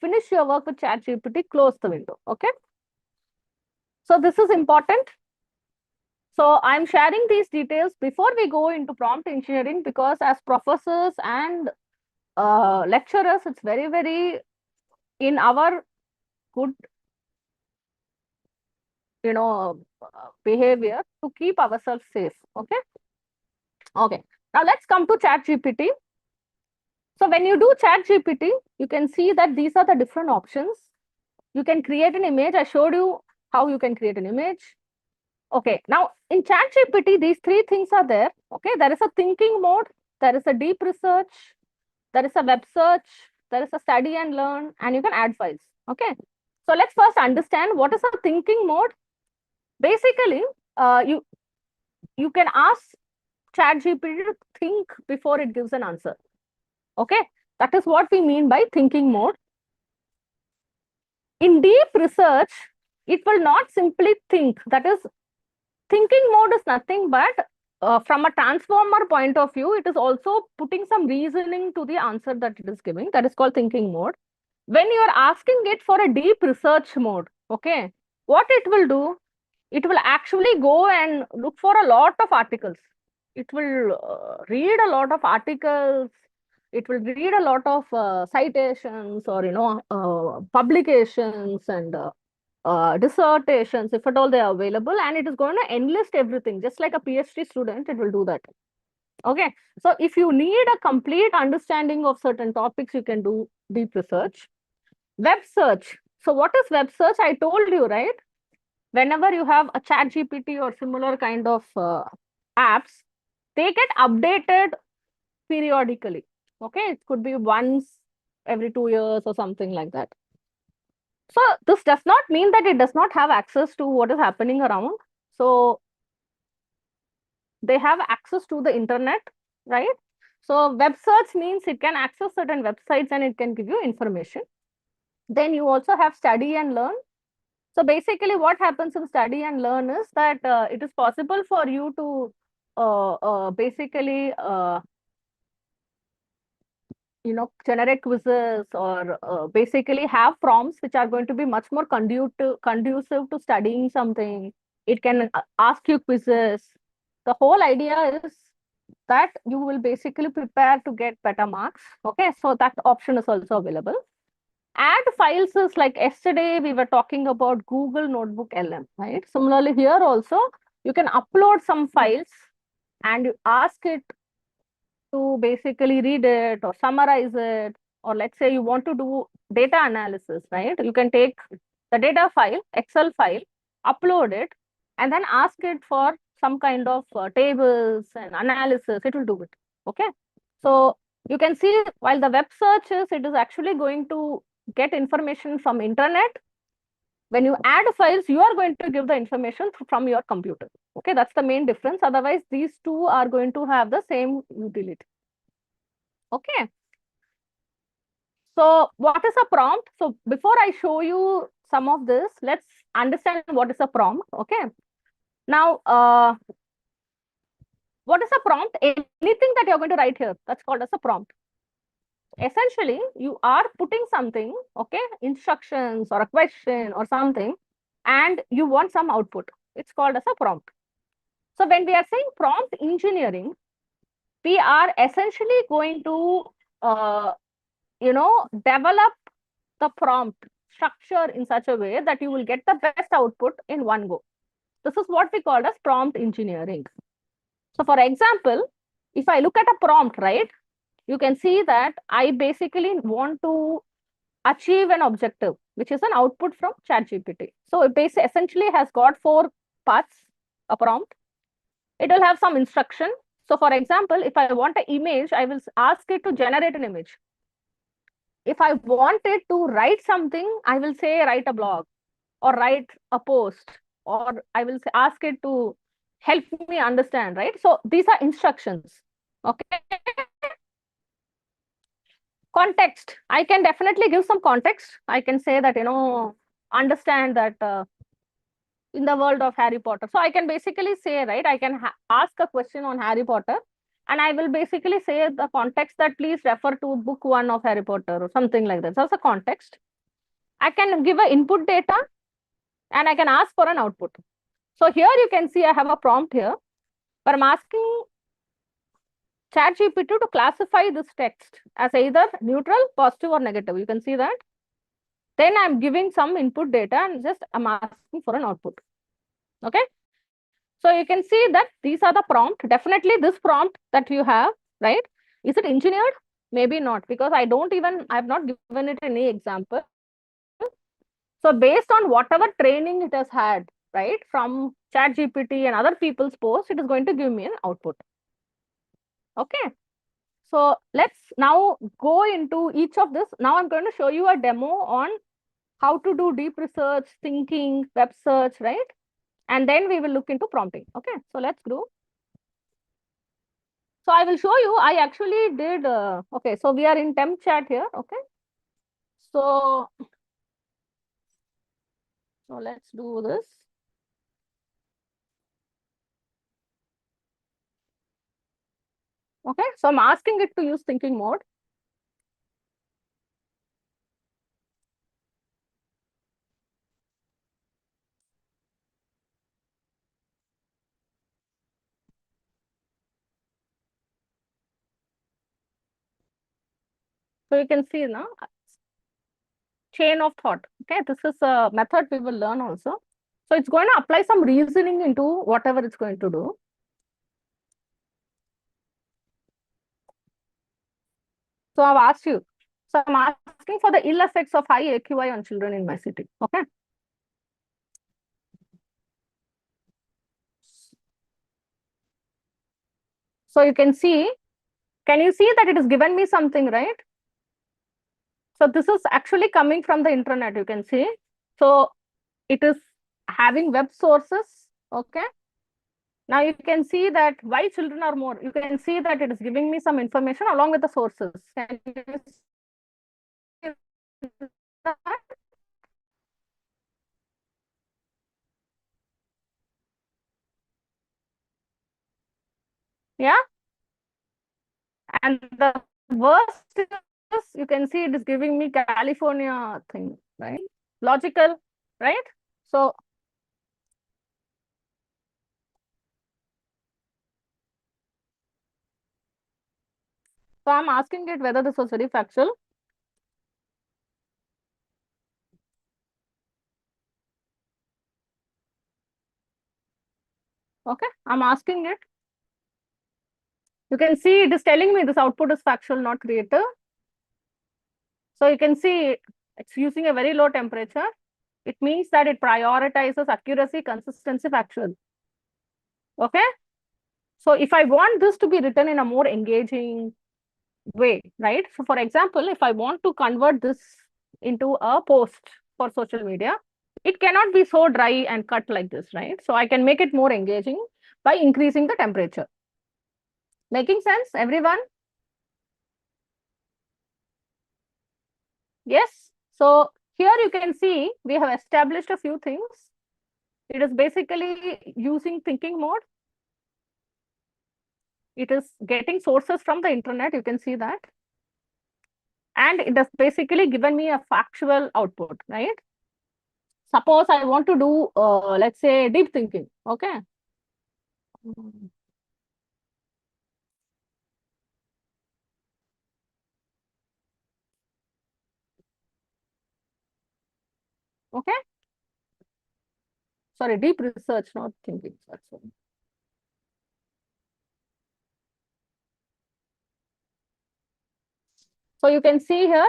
finished your work with ChatGPT, close the window. Okay. So this is important. So I'm sharing these details before we go into prompt engineering because as professors and lecturers, it's very, very in our good, behavior to keep ourselves safe. Okay. Okay. Now let's come to ChatGPT. So when you do ChatGPT, you can see that these are the different options. You can create an image. I showed you how you can create an image. Okay, now in ChatGPT, these three things are there. Okay, there is a thinking mode, there is a deep research, there is a web search, there is a study and learn, and you can add files. Okay, so let's first understand what is a thinking mode. Basically, you can ask ChatGPT to think before it gives an answer. Okay, that is what we mean by thinking mode. In deep research, it will not simply think. That is, thinking mode is nothing but from a transformer point of view, it is also putting some reasoning to the answer that it is giving. That is called thinking mode. When you are asking it for a deep research mode, okay, what it will do, it will actually go and look for a lot of articles. it will read a lot of articles, it will read a lot of citations or publications and dissertations, if at all they are available, and it is going to enlist everything, just like a PhD student, it will do that. Okay, so if you need a complete understanding of certain topics, you can do deep research. Web search. So what is web search? I told you, right? Whenever you have a chat GPT or similar kind of apps, they get updated periodically. Okay, it could be once every 2 years or something like that. So this does not mean that it does not have access to what is happening around. So they have access to the internet, right? So web search means it can access certain websites and it can give you information. Then you also have study and learn. So basically what happens in study and learn is that it is possible for you to basically generate quizzes or basically have prompts which are going to be much more conducive to studying something. It can ask you quizzes. The whole idea is that you will basically prepare to get better marks. Okay, so that option is also available. Add files is like yesterday we were talking about Google Notebook LM, right? Similarly here also you can upload some files and you ask it to basically read it or summarize it, or let's say you want to do data analysis, right? You can take the data file, Excel file, upload it, and then ask it for some kind of tables and analysis. It will do it. Okay. So you can see while the web search is, it is actually going to get information from internet. When you add files, you are going to give the information from your computer. Okay, that's the main difference. Otherwise, these two are going to have the same utility. Okay. So what is a prompt? So before I show you some of this, let's understand what is a prompt. Okay. Now, what is a prompt? Anything that you're going to write here, that's called as a prompt. Essentially, you are putting something, okay, instructions or a question or something, and you want some output. It's called as a prompt. So when we are saying prompt engineering, we are essentially going to, develop the prompt structure in such a way that you will get the best output in one go. This is what we call as prompt engineering. So for example, if I look at a prompt, right, you can see that I basically want to achieve an objective, which is an output from ChatGPT. So it basically essentially has got 4 parts, a prompt. It will have some instruction. So for example, if I want an image, I will ask it to generate an image. If I want it to write something, I will say write a blog or write a post, or I will say, ask it to help me understand, right? So these are instructions. Okay. Context. I can definitely give some context. I can say that, understand that in the world of Harry Potter. So I can basically say, right, I can ask a question on Harry Potter, and I will basically say the context that please refer to book 1 of Harry Potter or something like that. So that's a context. I can give a input data and I can ask for an output. So here you can see I have a prompt here, but I'm asking ChatGPT to classify this text as either neutral, positive, or negative. You can see that. Then I'm giving some input data and just I'm asking for an output. Okay. So you can see that these are the prompt. Definitely this prompt that you have, right? Is it engineered? Maybe not, because I have not given it any example. So based on whatever training it has had, right, from ChatGPT and other people's posts, it is going to give me an output. Okay. So let's now go into each of this. Now I'm going to show you a demo on how to do deep research, thinking, web search, right? And then we will look into prompting. Okay, so let's go. So I will show you, I actually did, okay, so we are in temp chat here, okay. So let's do this. Okay, so I'm asking it to use thinking mode. So you can see now chain of thought. Okay, this is a method we will learn also. So it's going to apply some reasoning into whatever it's going to do. So I've asked you. So I'm asking for the ill effects of high AQI on children in my city. Okay. So you can see, can you see that it has given me something, right? So this is actually coming from the internet, you can see. So it is having web sources. Okay. Now you can see that why children are more. You can see that it is giving me some information along with the sources. Can you see that? Yeah. And the worst is you can see it is giving me California thing, right? Logical, right? So I'm asking it whether this was very factual. Okay, I'm asking it. You can see it is telling me this output is factual, not creative. So you can see it's using a very low temperature. It means that it prioritizes accuracy, consistency, factual. Okay. So if I want this to be written in a more engaging way, right? So for example, if I want to convert this into a post for social media, it cannot be so dry and cut like this, right? So I can make it more engaging by increasing the temperature. Making sense, everyone? Yes. So here you can see we have established a few things. It is basically using thinking mode. It is getting sources from the internet. You can see that. And it has basically given me a factual output, right? Suppose I want to do, let's say, deep thinking. Okay. Okay. Sorry, deep research, not thinking. That's all. So you can see here,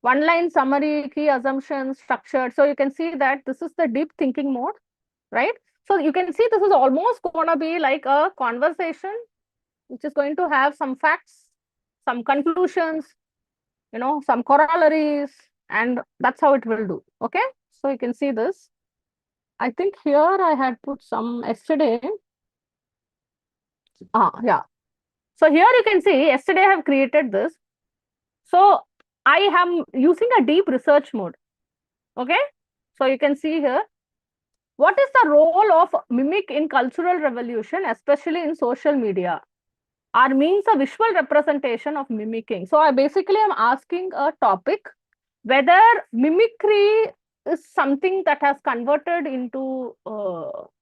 one line summary, key assumptions, structured. So you can see that this is the deep thinking mode, right? So you can see this is almost going to be like a conversation, which is going to have some facts, some conclusions, some corollaries, and that's how it will do. Okay. So you can see this. I think here I had put some yesterday. Yeah. So here you can see yesterday I have created this. So I am using a deep research mode. Okay. So you can see here, what is the role of mimic in cultural revolution, especially in social media? Are means a visual representation of mimicking. So I basically am asking a topic whether mimicry is something that has converted into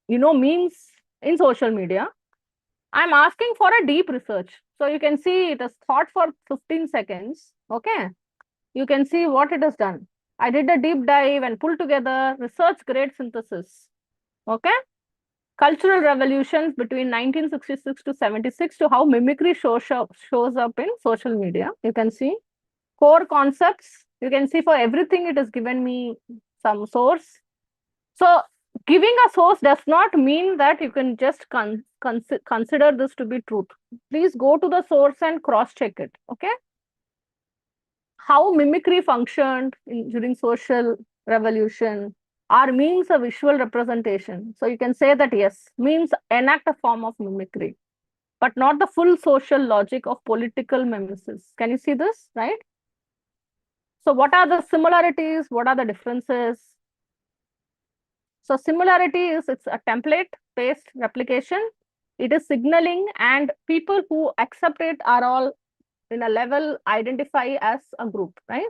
memes in social media. I'm asking for a deep research. So you can see it is thought for 15 seconds. Okay. You can see what it has done. I did a deep dive and pulled together research grade synthesis. Okay. Cultural revolutions between 1966 to 76 to how mimicry shows up in social media. You can see core concepts. You can see for everything it has given me some source. So giving a source does not mean that you can just consider this to be truth. Please go to the source and cross check it. Okay. How mimicry functioned during social revolution are memes a visual representation. So you can say that yes, memes enact a form of mimicry, but not the full social logic of political mimesis. Can you see this, right? So what are the similarities? What are the differences? So similarity is it's a template-based replication. It is signaling, and people who accept it are all in a level identify as a group, right?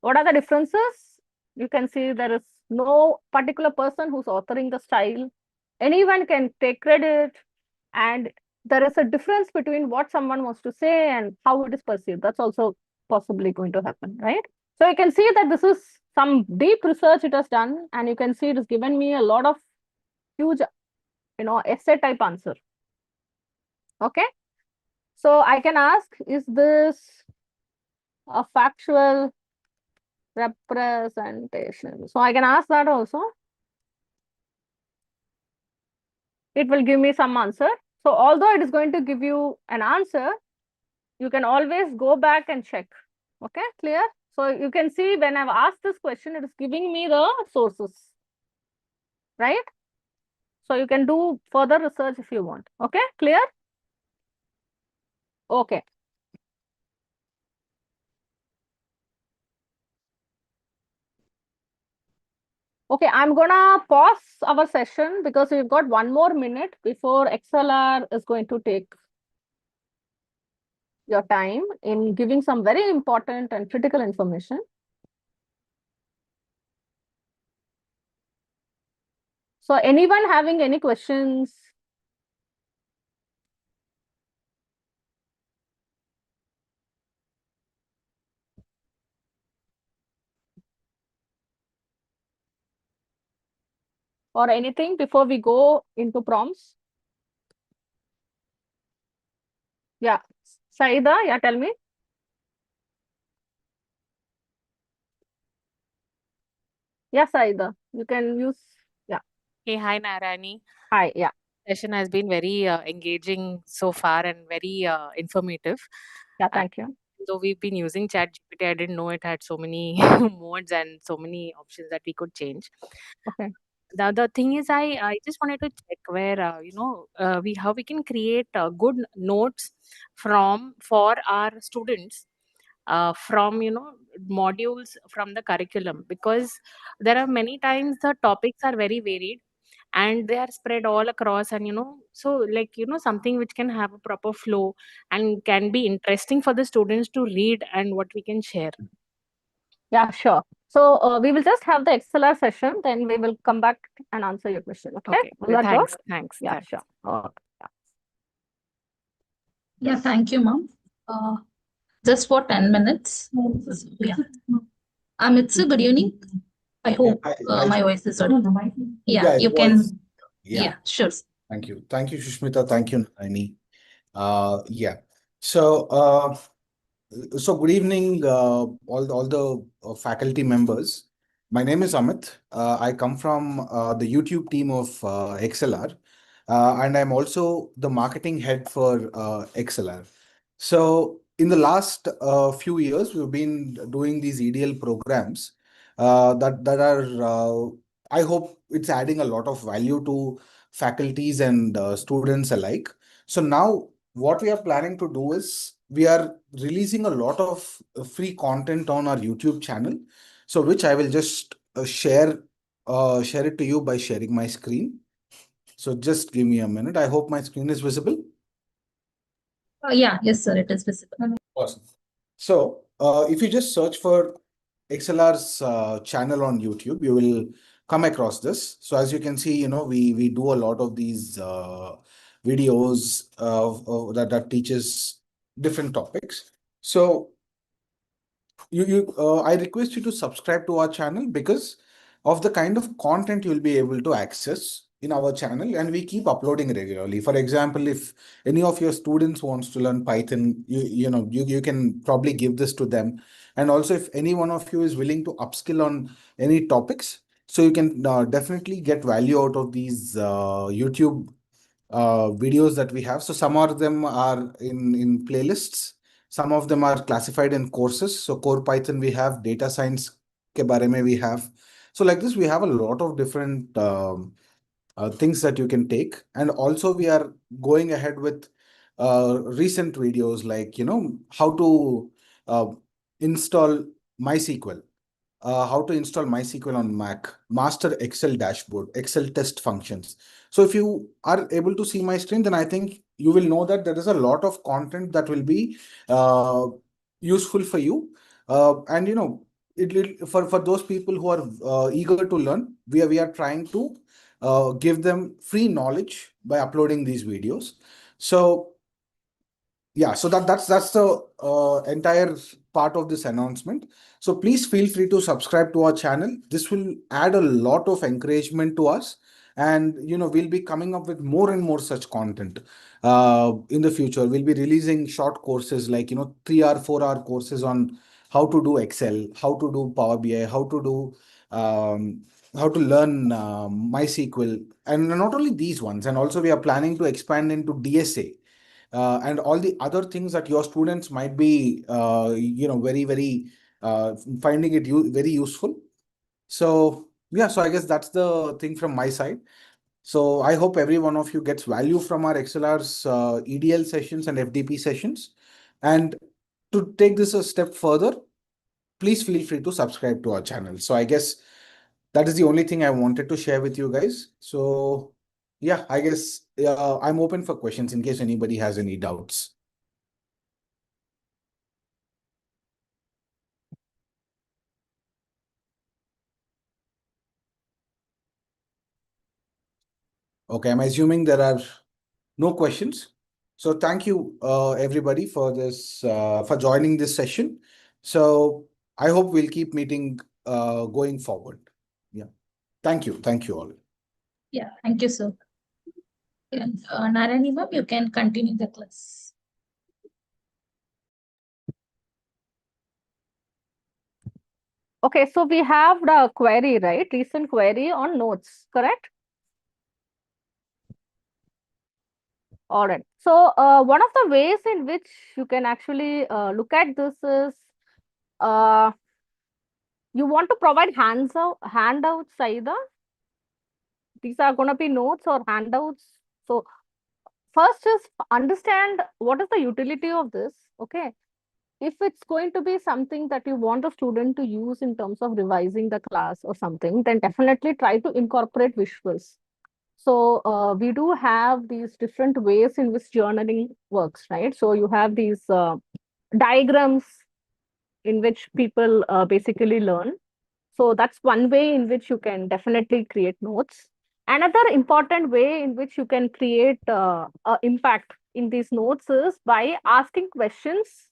What are the differences? You can see there is no particular person who's authoring the style. Anyone can take credit, and there is a difference between what someone wants to say and how it is perceived. That's also possibly going to happen, right? So you can see that this is some deep research it has done, and you can see it has given me a lot of huge, essay type answer. Okay. So I can ask, is this a factual representation? So I can ask that also. It will give me some answer. So although it is going to give you an answer, you can always go back and check. Okay, clear? So you can see when I've asked this question, it is giving me the sources, right? So you can do further research if you want. Okay, clear? Okay. Okay, I'm gonna pause our session because we've got 1 more minute before XLR is going to take your time in giving some very important and critical information. So anyone having any questions? Or anything before we go into prompts? Yeah, Saida, yeah, tell me. Yeah, Saida, you can use, yeah. Hey, hi, Narani. Hi, yeah. Session has been very engaging so far and very informative. Yeah, thank you. Though we've been using ChatGPT, I didn't know it had so many modes and so many options that we could change. Okay. The other thing is, I just wanted to check where we how we can create good notes for our students from modules from the curriculum, because there are many times the topics are very varied and they are spread all across, and so like something which can have a proper flow and can be interesting for the students to read and what we can share. Yeah, sure. So we will just have the XLR session, then we will come back and answer your question. Okay. Okay, Will that thanks, work? thanks, Yeah, thanks. sure. Okay. Yeah, thank you, ma'am. Just for 10 minutes. Yeah. Amitsu, good evening. I hope my voice is audible. Yeah, you can. Yeah, sure. Thank you. Thank you, Shushmita. Thank you, Naini. Yeah. So, good evening, all the faculty members. My name is Amit. I come from the YouTube team of XLR, and I'm also the marketing head for XLR. So, in the last few years, we've been doing these EDL programs that are. I hope it's adding a lot of value to faculties and students alike. So now what we are planning to do is we are releasing a lot of free content on our YouTube channel. So which I will just share it to you by sharing my screen. So just give me a minute. I hope my screen is visible. Yeah, yes, sir, it is visible. Awesome. So if you just search for XLR's channel on YouTube, you will come across this. So as you can see, we do a lot of these videos that teaches different topics. So I request you to subscribe to our channel because of the kind of content you'll be able to access in our channel, and we keep uploading regularly. For example, if any of your students wants to learn Python, you can probably give this to them. And also, if any one of you is willing to upskill on any topics, so you can definitely get value out of these YouTube videos that we have. So some of them are in playlists. Some of them are classified in courses. So core Python we have, data science ke bare mein we have. So like this, we have a lot of different things that you can take. And also we are going ahead with recent videos like, how to install MySQL. How to install MySQL on Mac, master Excel dashboard, Excel test functions. So if you are able to see my screen, then I think you will know that there is a lot of content that will be useful for you. And for those people who are eager to learn, we are trying to give them free knowledge by uploading these videos. So yeah, so that's the entire part of this announcement. So please feel free to subscribe to our channel. This will add a lot of encouragement to us, and we'll be coming up with more and more such content in the future. We'll be releasing short courses like 3 hour, 4 hour courses on how to do Excel, how to do Power BI, how to learn MySQL, and not only these ones. And also we are planning to expand into DSA and all the other things that your students might be, very, very finding it very useful. So yeah, so I guess that's the thing from my side. So I hope every one of you gets value from our XLR's EDL sessions and FDP sessions. And to take this a step further, please feel free to subscribe to our channel. So I guess that is the only thing I wanted to share with you guys. So yeah, I guess I'm open for questions in case anybody has any doubts. Okay, I'm assuming there are no questions. So thank you, everybody, for joining this session. So I hope we'll keep meeting going forward. Yeah, thank you all. Yeah, thank you, sir. Narayani ma'am, you can continue the class. Okay, so we have the query, right? Recent query on notes, correct? All right. So one of the ways in which you can actually look at this is uh, you want to provide handouts either. These are going to be notes or handouts. So first is understand what is the utility of this. Okay. If it's going to be something that you want a student to use in terms of revising the class or something, then definitely try to incorporate visuals. So we do have these different ways in which journaling works, right? So you have these diagrams in which people basically learn. So that's one way in which you can definitely create notes. Another important way in which you can create impact in these notes is by asking questions,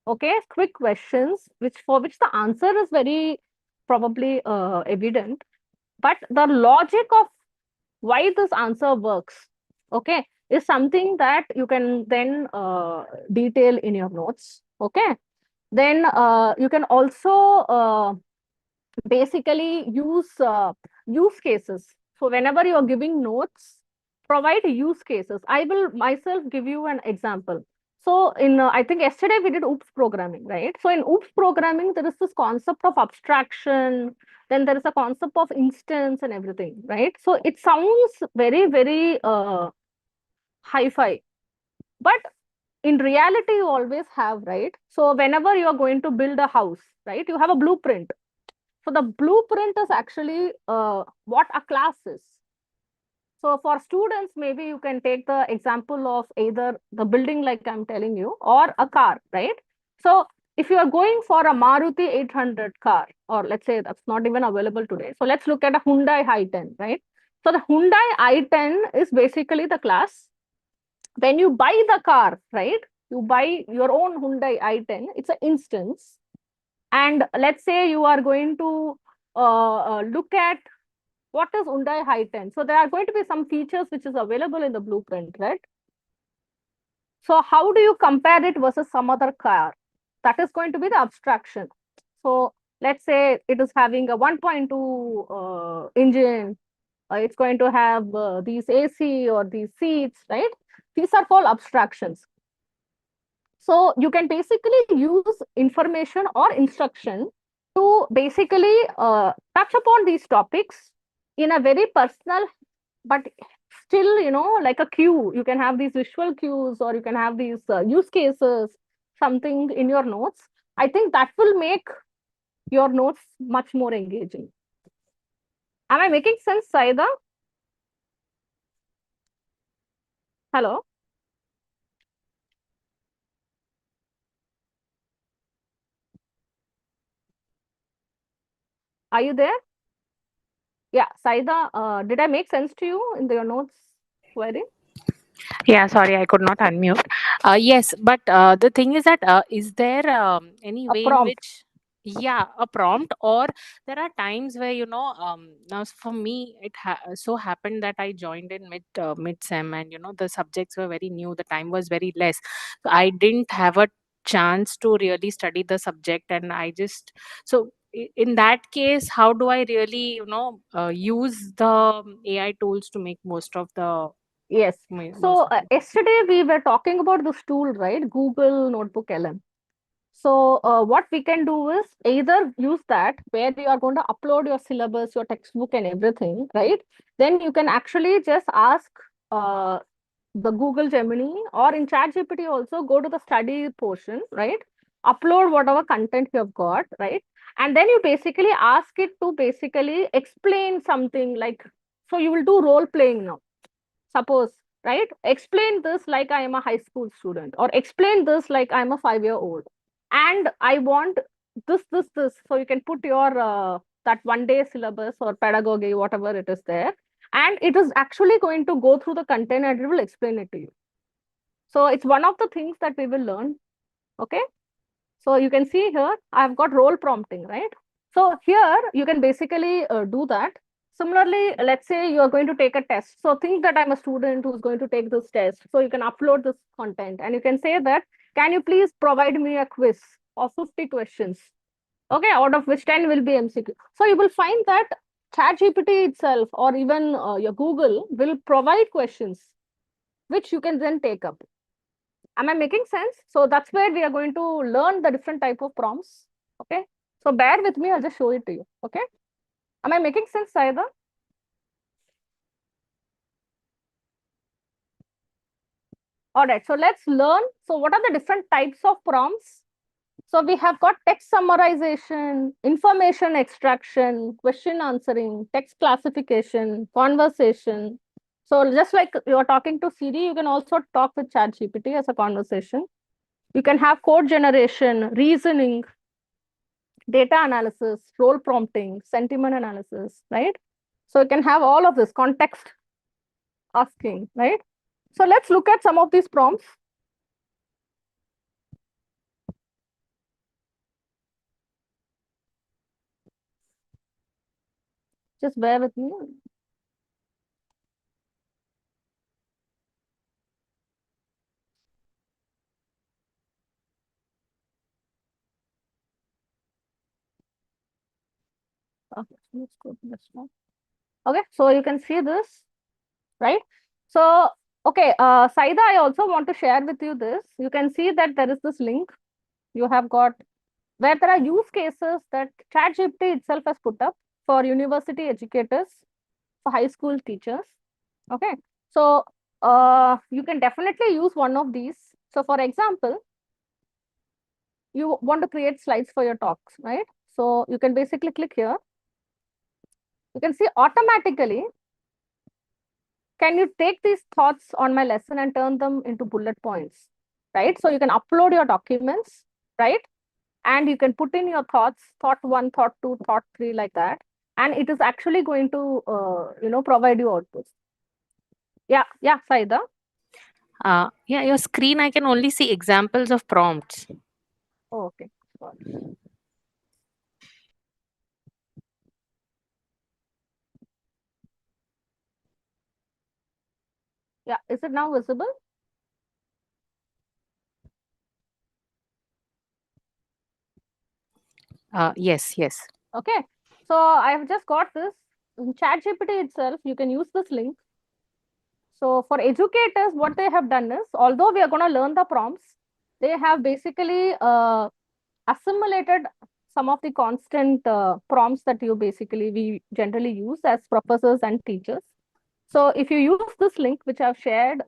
okay, quick questions, for which the answer is very probably evident, but the logic of why this answer works, okay, is something that you can then detail in your notes, okay. Then you can also basically use cases. So whenever you are giving notes, provide use cases. I will myself give you an example. So in I think yesterday we did OOPS programming, right? So in OOPS programming, there is this concept of abstraction, then there is a concept of instance and everything, right? So it sounds very, very hi-fi, but in reality, you always have, right? So whenever you are going to build a house, right, you have a blueprint. So the blueprint is actually what a class is. So for students, maybe you can take the example of either the building, like I'm telling you, or a car, right? So if you are going for a Maruti 800 car, or let's say that's not even available today. So let's look at a Hyundai i10, right? So the Hyundai i10 is basically the class. When you buy the car, right? You buy your own Hyundai i10, it's an instance. And let's say you are going to look at what is Hyundai i10. So there are going to be some features which is available in the blueprint, right? So how do you compare it versus some other car? That is going to be the abstraction. So let's say it is having a 1.2 engine. It's going to have these AC or these seats, right? These are called abstractions. So you can basically use information or instruction to basically touch upon these topics in a very personal, but still, like a cue. You can have these visual cues, or you can have these use cases, something in your notes. I think that will make your notes much more engaging. Am I making sense, Saida? Hello? Are you there? Yeah, Saida, did I make sense to you in your notes query? Yeah, sorry, I could not unmute. Yes, but the thing is that is there any A way in prompt. which, yeah, a prompt, or there are times where now for me it so happened that I joined in mid sem, and the subjects were very new, the time was very less, so I didn't have a chance to really study the subject, and I just so in that case, how do I really use the AI tools to make most of the Yes. most So of it? yesterday we were talking about this tool, right? Google Notebook LM. So what we can do is either use that where you are going to upload your syllabus, your textbook and everything, right? Then you can actually just ask uh, the Google Gemini, or in ChatGPT also go to the study portion, right? Upload whatever content you have got, right? And then you basically ask it to basically explain something like, so you will do role playing now. Suppose, right? Explain this like I am a high school student, or explain this like I'm a 5-year-old. And I want this. So you can put your that 1 day syllabus or pedagogy, whatever it is there. And it is actually going to go through the content and it will explain it to you. So it's one of the things that we will learn. Okay. So you can see here, I've got role prompting, right? So here you can basically do that. Similarly, let's say you're going to take a test. So think that I'm a student who's going to take this test. So you can upload this content and you can say that, can you please provide me a quiz of 50 questions? Okay, out of which 10 will be MCQ. So you will find that ChatGPT itself, or even your Google, will provide questions which you can then take up. Am I making sense? So that's where we are going to learn the different type of prompts. Okay. So bear with me, I'll just show it to you. Okay. Am I making sense, Saida? All right. So let's learn. So what are the different types of prompts? So we have got text summarization, information extraction, question answering, text classification, conversation. So just like you're talking to Siri, you can also talk with ChatGPT as a conversation. You can have code generation, reasoning, data analysis, role prompting, sentiment analysis, right? So you can have all of this context asking, right? So let's look at some of these prompts. Just bear with me. Okay, let's go to this one. Okay, so you can see this, right? So, okay, Saida, I also want to share with you this. You can see that there is this link you have got where there are use cases that ChatGPT itself has put up for university educators, for high school teachers. Okay, so you can definitely use one of these. So, for example, you want to create slides for your talks, right? So you can basically click here. You can see automatically, can you take these thoughts on my lesson and turn them into bullet points, right? So you can upload your documents, right? And you can put in your thoughts, thought 1, thought 2, thought 3, like that. And it is actually going to, provide you outputs. Yeah, Saida. Yeah, your screen, I can only see examples of prompts. Oh, okay. Sorry. Yeah, is it now visible? Yes. Okay. So I've just got this in ChatGPT itself. You can use this link. So for educators, what they have done is, although we are going to learn the prompts, they have basically assimilated some of the constant prompts that we generally use as professors and teachers. So if you use this link, which I've shared,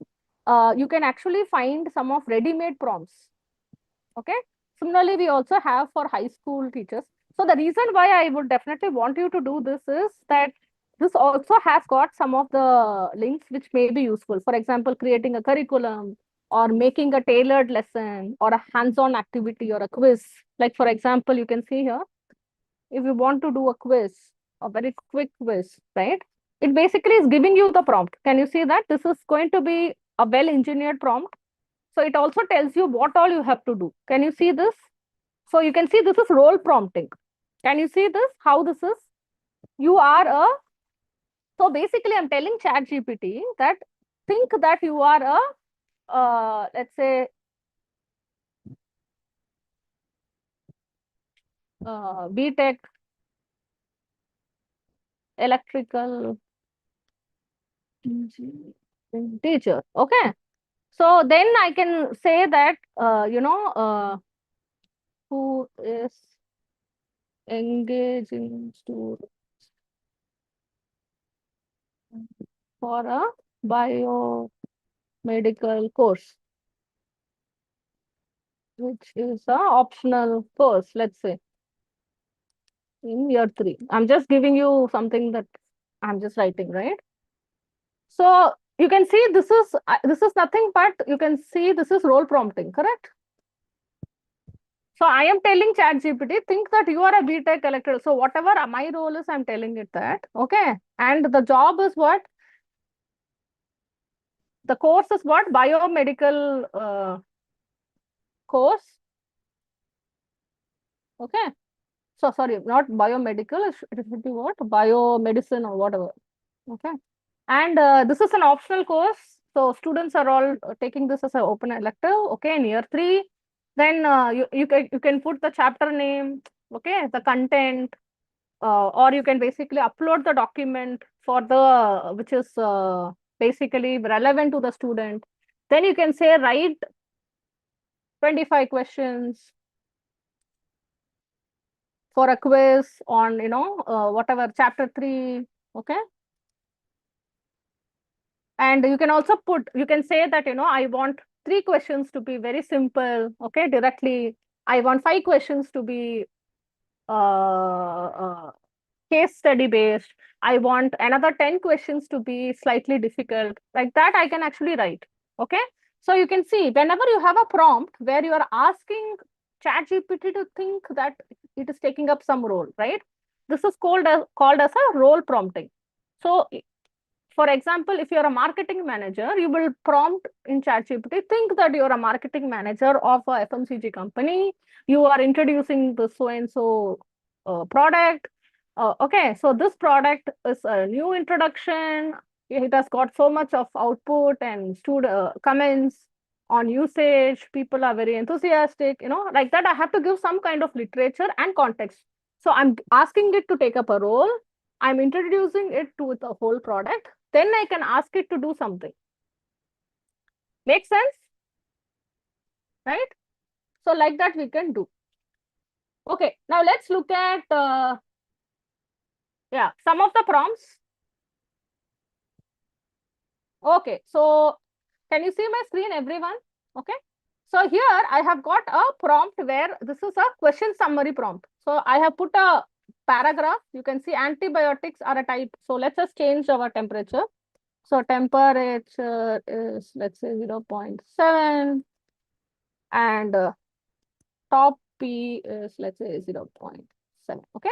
you can actually find some of ready-made prompts. Okay. Similarly, we also have for high school teachers. So the reason why I would definitely want you to do this is that this also has got some of the links which may be useful. For example, creating a curriculum, or making a tailored lesson, or a hands-on activity, or a quiz. Like for example, you can see here, if you want to do a quiz, a very quick quiz, right? It basically is giving you the prompt. Can you see that? This is going to be a well-engineered prompt. So it also tells you what all you have to do. Can you see this? So you can see this is role prompting. Can you see this? How this is? You are a, so basically I'm telling ChatGPT that think that you are a, let's say, BTech electrical teacher. Okay. So then I can say that, who is engaging students for a biomedical course, which is a optional course, let's say, in year 3. I'm just giving you something that I'm just writing, right? So you can see this is nothing but you can see this is role prompting, correct? So I am telling ChatGPT, think that you are a BTech electrical. So whatever my role is, I'm telling it that. Okay. And the job is what? The course is what? Biomedical course. Okay. So sorry, not biomedical. It should be what? Biomedicine or whatever. Okay. And this is an optional course. So students are all taking this as an open elective. Okay. In year 3. Then you can put the chapter name. Okay. The content. Or you can basically upload the document for the which is basically relevant to the student. Then you can say write 25 questions for a quiz on whatever chapter 3. Okay. And you can also you can say that I want 3 questions to be very simple. Okay, directly. I want 5 questions to be case study based. I want another 10 questions to be slightly difficult. Like that, I can actually write. Okay. So you can see whenever you have a prompt where you are asking ChatGPT to think that it is taking up some role, right? This is called as a role prompting. So for example, if you're a marketing manager, you will prompt in ChatGPT, think that you're a marketing manager of a FMCG company. You are introducing the so-and-so product. Okay, so this product is a new introduction. It has got so much of output and comments on usage. People are very enthusiastic, like that. I have to give some kind of literature and context. So I'm asking it to take up a role. I'm introducing it to the whole product. Then I can ask it to do something. Make sense? Right? So like that we can do. Okay, now let's look at some of the prompts. Okay, so can you see my screen, everyone? Okay, so here I have got a prompt where this is a question summary prompt. So I have put a paragraph. You can see antibiotics are a type. So let's just change our temperature. So temperature is, let's say, 0.7 and top P is, let's say, 0.7. Okay.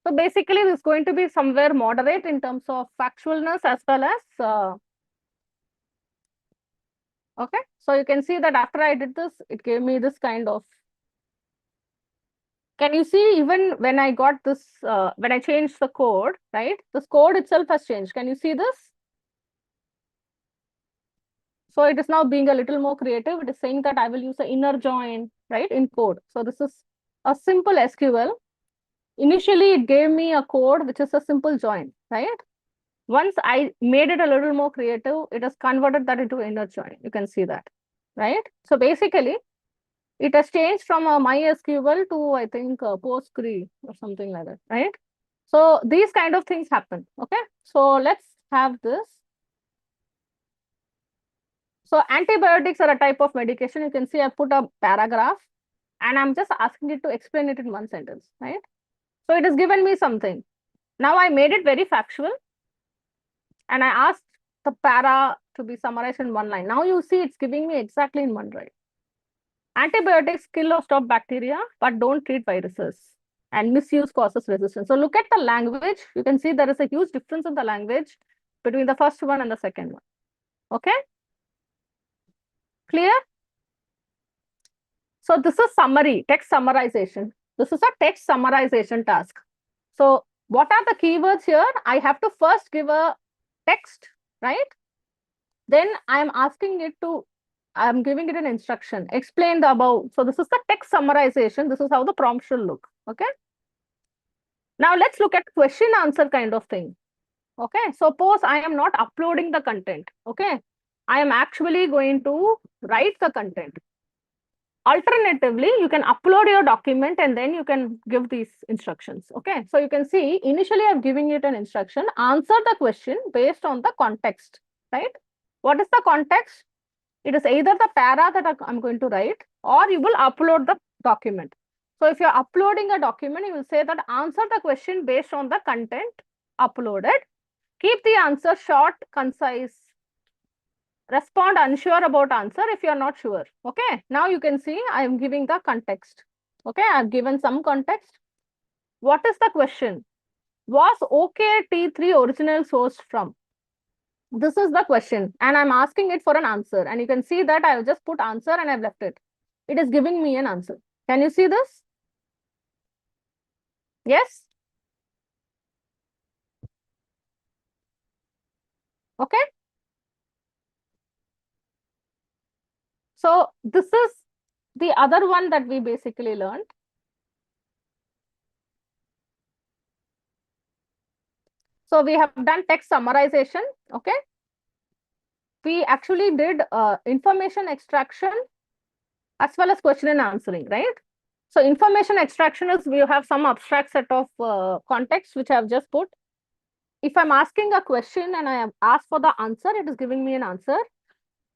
So basically, this is going to be somewhere moderate in terms of factualness as well as, okay. So you can see that after I did this, it gave me this kind of, can you see even when I got this, when I changed the code, right? This code itself has changed. Can you see this? So it is now being a little more creative. It is saying that I will use an inner join, right, in code. So this is a simple SQL. Initially, it gave me a code which is a simple join, right? Once I made it a little more creative, it has converted that into inner join. You can see that, right? So basically, it has changed from a MySQL to, I think, Postgre or something like that, right? So these kind of things happen, okay? So let's have this. So antibiotics are a type of medication. You can see I put a paragraph and I'm just asking it to explain it in one sentence, right? So it has given me something. Now I made it very factual and I asked the para to be summarized in one line. Now you see it's giving me exactly in one line. Antibiotics kill or stop bacteria, but don't treat viruses. And misuse causes resistance. So look at the language. You can see there is a huge difference in the language between the first one and the second one. Okay. Clear? So this is summary, text summarization. This is a text summarization task. So what are the keywords here? I have to first give a text, right? Then I'm asking it to, I'm giving it an instruction, explain the above. So this is the text summarization. This is how the prompt should look. Okay. Now let's look at question answer kind of thing. Okay. Suppose I am not uploading the content. Okay. I am actually going to write the content. Alternatively, you can upload your document and then you can give these instructions. Okay. So you can see initially I'm giving it an instruction, answer the question based on the context, right? What is the context? It is either the para that I'm going to write or you will upload the document. So if you're uploading a document, you will say that answer the question based on the content uploaded. Keep the answer short, concise. Respond unsure about answer if you're not sure. Okay. Now you can see I am giving the context. Okay. I've given some context. What is the question? Was OKT3 original sourced from? This is the question and I'm asking it for an answer, and you can see that I've just put answer and I've left it. It is giving me an answer. Can you see this? Yes? Okay. So this is the other one that we basically learned. So we have done text summarization. Okay. We actually did information extraction as well as question and answering, right? So information extraction is we have some abstract set of context which I have just put. If I'm asking a question and I have asked for the answer, it is giving me an answer.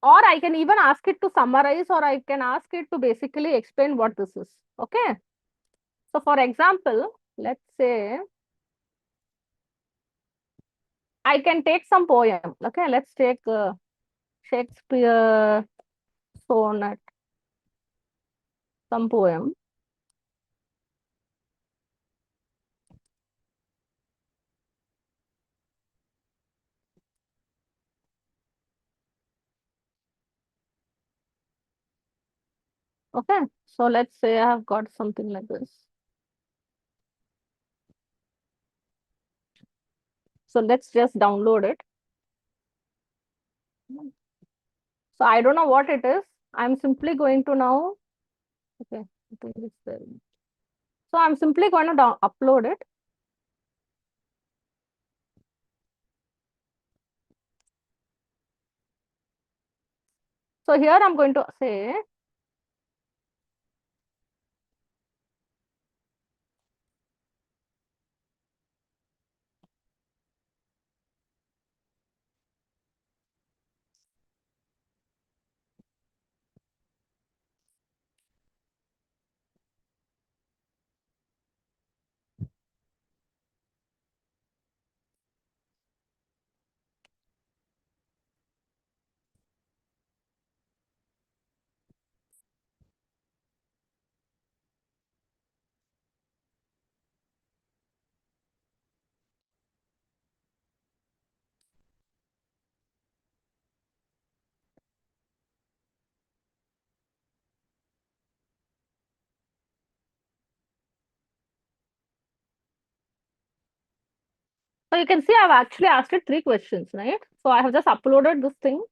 Or I can even ask it to summarize, or I can ask it to basically explain what this is. Okay. So for example, let's say I can take some poem. Okay, let's take Shakespeare sonnet, some poem. Okay, so let's say I have got something like this. So let's just download it. So I don't know what it is. I'm simply going to now, okay, I think it's there. So I'm simply going to upload it. So here I'm going to say, so you can see I've actually asked it 3 questions, right? So I have just uploaded this thing.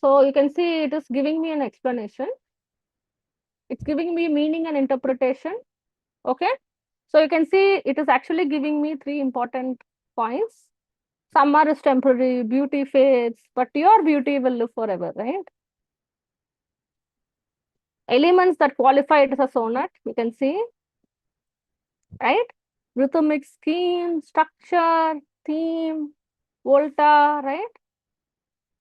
So you can see it is giving me an explanation. It's giving me meaning and interpretation. Okay. So you can see it is actually giving me 3 important points. Summer is temporary, beauty fades, but your beauty will live forever, right? Elements that qualify it as a sonnet, you can see, right? Rhythmic scheme, structure, theme, volta, right?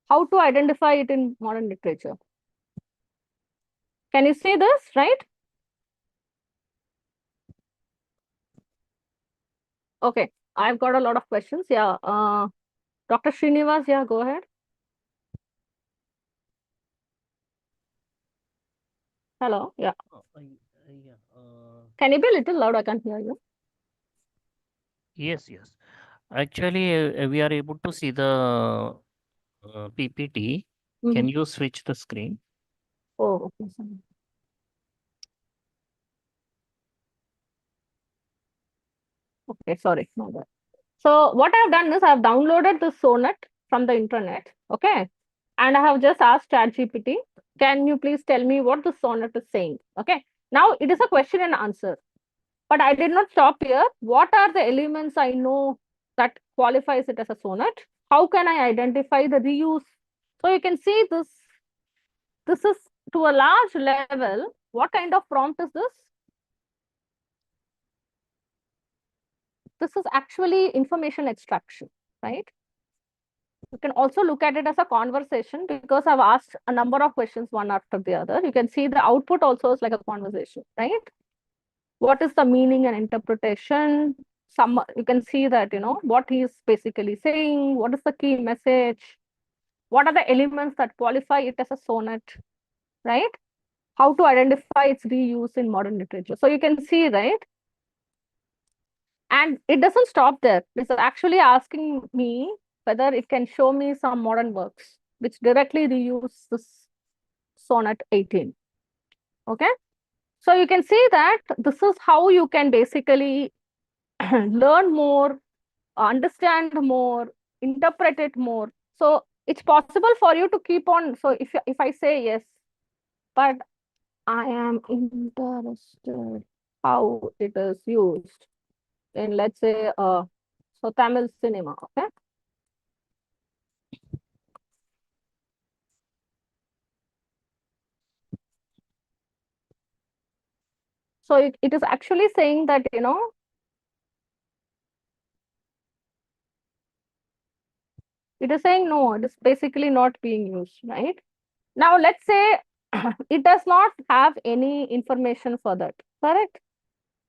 How to identify it in modern literature. Can you see this, right? Okay, I've got a lot of questions. Yeah, Dr. Srinivas, yeah, go ahead. Hello, yeah. Yeah. Can you be a little loud? I can't hear you. Yes, yes. Actually, we are able to see the PPT. Can you switch the screen? Oh, okay. Sorry. Okay, sorry. No, that. So what I've done is I've downloaded this sonnet from the internet. Okay. And I have just asked ChatGPT, can you please tell me what the sonnet is saying? Okay. Now it is a question and answer. But I did not stop here. What are the elements I know that qualifies it as a sonnet? How can I identify the reuse? So you can see this. This is to a large level. What kind of prompt is this? This is actually information extraction, right? You can also look at it as a conversation because I've asked a number of questions one after the other. You can see the output also is like a conversation, right? What is the meaning and interpretation? Some you can see that, what he's basically saying, what is the key message, what are the elements that qualify it as a sonnet, right? How to identify its reuse in modern literature. So you can see, right? And it doesn't stop there. It's actually asking me whether it can show me some modern works which directly reuse this sonnet 18. Okay. So you can see that this is how you can basically learn more, understand more, interpret it more. So it's possible for you to keep on. So if I say yes, but I am interested how it is used in, let's say, so Tamil cinema. Okay. So it is actually saying that, it is saying no, it is basically not being used, right? Now, let's say it does not have any information for that, correct?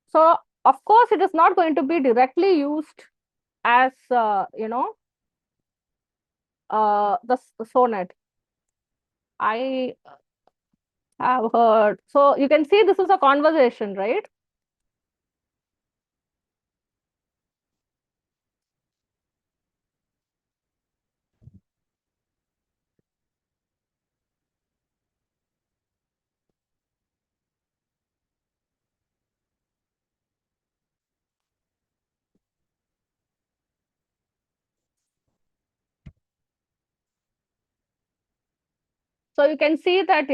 So, of course, it is not going to be directly used as, the sonnet. I have heard. So, you can see this is a conversation, right? So you can see that,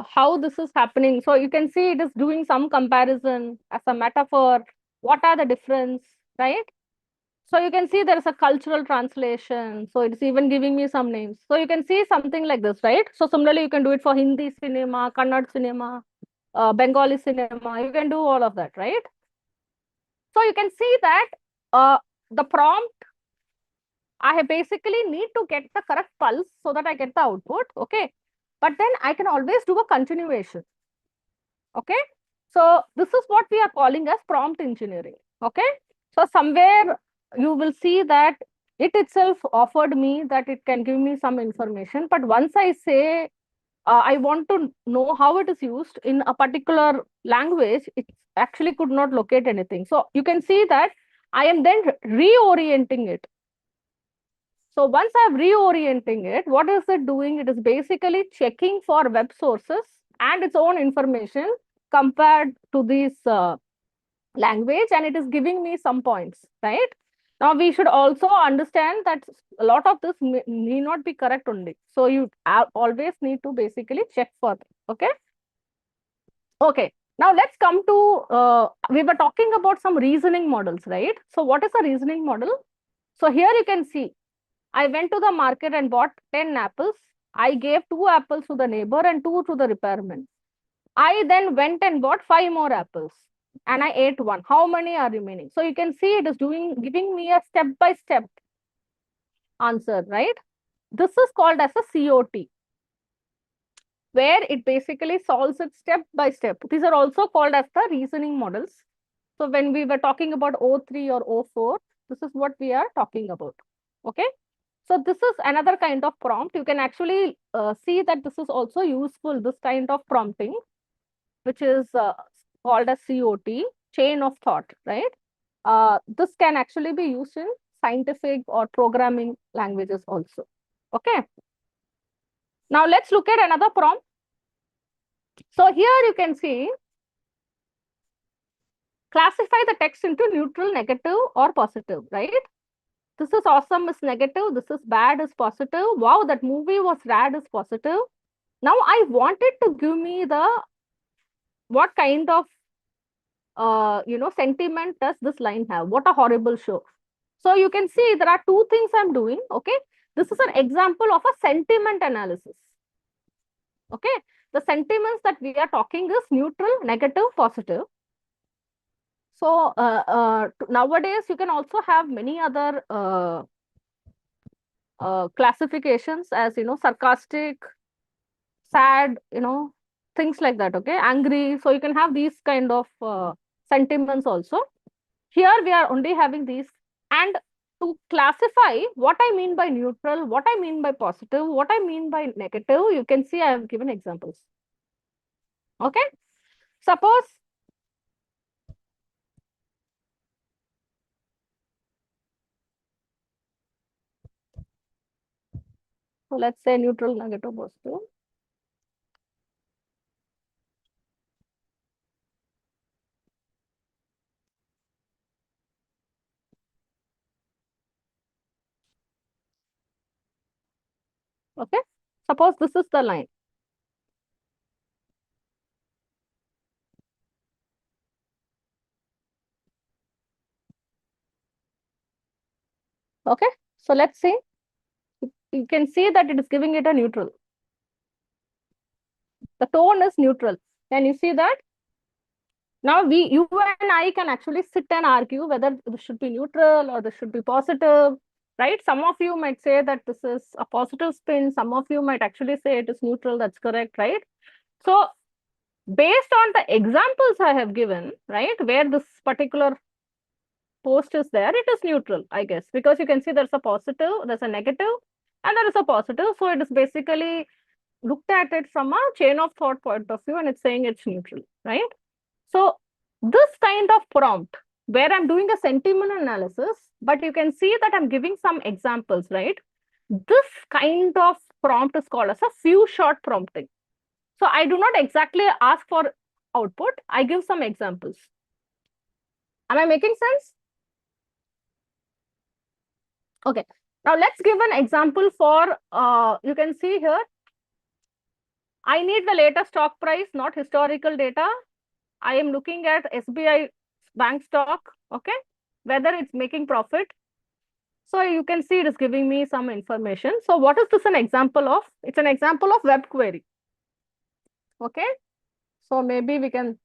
how this is happening. So you can see it is doing some comparison as a metaphor. What are the difference, right? So you can see there is a cultural translation. So it's even giving me some names. So you can see something like this, right? So similarly, you can do it for Hindi cinema, Kannada cinema, Bengali cinema. You can do all of that, right? So you can see that the prompt, I basically need to get the correct pulse so that I get the output. Okay. But then I can always do a continuation. Okay. So this is what we are calling as prompt engineering. Okay. So somewhere you will see that it itself offered me that it can give me some information. But once I say I want to know how it is used in a particular language, it actually could not locate anything. So you can see that I am then reorienting it. So once I'm reorienting it, what is it doing? It is basically checking for web sources and its own information compared to this language, and it is giving me some points, right? Now we should also understand that a lot of this may not be correct only. So you always need to basically check for them. Okay. Okay. Now let's come to, we were talking about some reasoning models, right? So what is a reasoning model? So here you can see I went to the market and bought 10 apples. I gave 2 apples to the neighbor and 2 to the repairman. I then went and bought 5 more apples and I ate one. How many are remaining? So you can see it is giving me a step-by-step answer, right? This is called as a COT, where it basically solves it step by step. These are also called as the reasoning models. So when we were talking about O3 or O4, this is what we are talking about. Okay. So this is another kind of prompt. You can actually see that this is also useful, this kind of prompting, which is called as COT, chain of thought, right? This can actually be used in scientific or programming languages also. Okay. Now let's look at another prompt. So here you can see, classify the text into neutral, negative, or positive, right? This is awesome is negative, this is bad is positive. Wow, that movie was rad is positive. Now I wanted to give me the what kind of sentiment does this line have? What a horrible show. So you can see there are two things I'm doing. Okay, this is an example of a sentiment analysis. Okay, the sentiments that we are talking is neutral, negative, positive. So nowadays you can also have many other classifications as sarcastic, sad, things like that. Okay, angry. So you can have these kind of sentiments also. Here we are only having these. And to classify what I mean by neutral, what I mean by positive, what I mean by negative, you can see I have given examples. Okay, suppose so let's say neutral, negative, positive. Okay, suppose this is the line. Okay, so let's see. You can see that it is giving it a neutral. The tone is neutral. Can you see that? Now you and I can actually sit and argue whether this should be neutral or this should be positive, right? Some of you might say that this is a positive spin. Some of you might actually say it is neutral. That's correct, right? So based on the examples I have given, right, where this particular post is there, it is neutral, I guess, because you can see there's a positive, there's a negative, and there is a positive. So it is basically looked at it from a chain of thought point of view, and it's saying it's neutral, right? So this kind of prompt where I'm doing a sentiment analysis, but you can see that I'm giving some examples, right? This kind of prompt is called as a few shot prompting. So I do not exactly ask for output. I give some examples. Am I making sense? Okay. Now let's give an example for, you can see here, I need the latest stock price, not historical data. I am looking at SBI bank stock, okay, whether it's making profit. So you can see it is giving me some information. So what is this an example of? It's an example of web query. Okay. So maybe we can.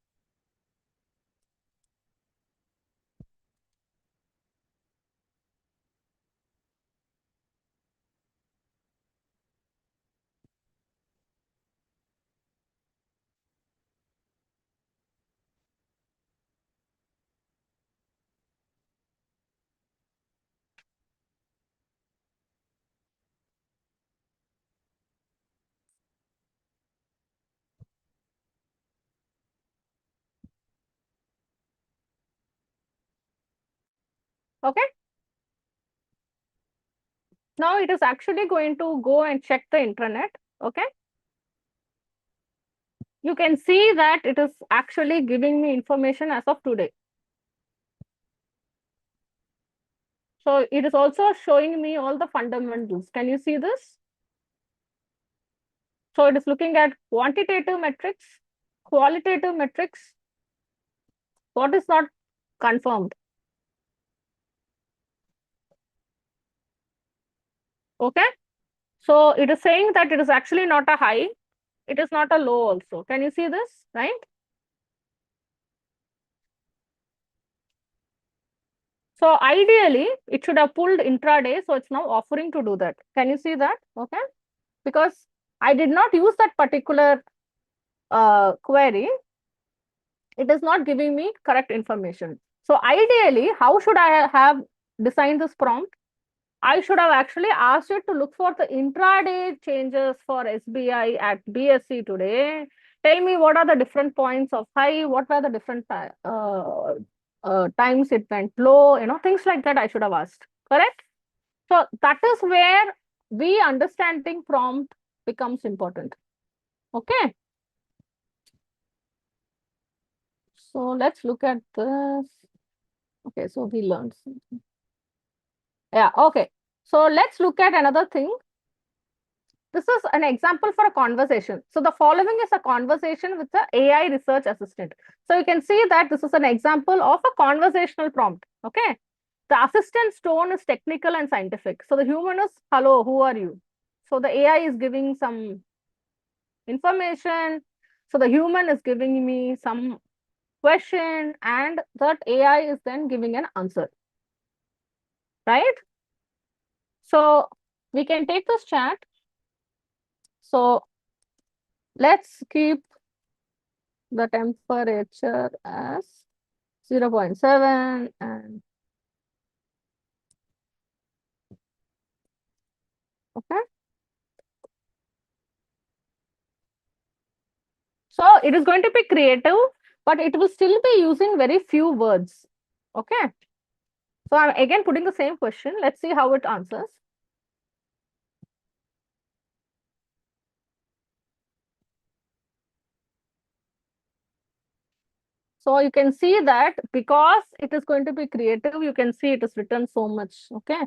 Okay. Now it is actually going to go and check the intranet. Okay. You can see that it is actually giving me information as of today. So it is also showing me all the fundamentals. Can you see this? So it is looking at quantitative metrics, qualitative metrics, what is not confirmed. Okay. So it is saying that it is actually not a high. It is not a low also. Can you see this, right? So ideally, it should have pulled intraday. So it's now offering to do that. Can you see that? Okay. Because I did not use that particular query. It is not giving me correct information. So ideally, how should I have designed this prompt? I should have actually asked it to look for the intraday changes for SBI at BSE today. Tell me what are the different points of high, what were the different times it went low, things like that I should have asked, correct? So that is where we understanding prompt becomes important. Okay. So let's look at this. Okay, so we learned something. Yeah, okay. So let's look at another thing. This is an example for a conversation. So the following is a conversation with the AI research assistant. So you can see that this is an example of a conversational prompt. Okay. The assistant's tone is technical and scientific. So the human is, hello, who are you? So the AI is giving some information. So the human is giving me some question and that AI is then giving an answer. Right? So we can take this chat. So let's keep the temperature as 0.7 and okay. So it is going to be creative, but it will still be using very few words. Okay. So I'm again putting the same question. Let's see how it answers. So you can see that because it is going to be creative, you can see it is written so much. Okay.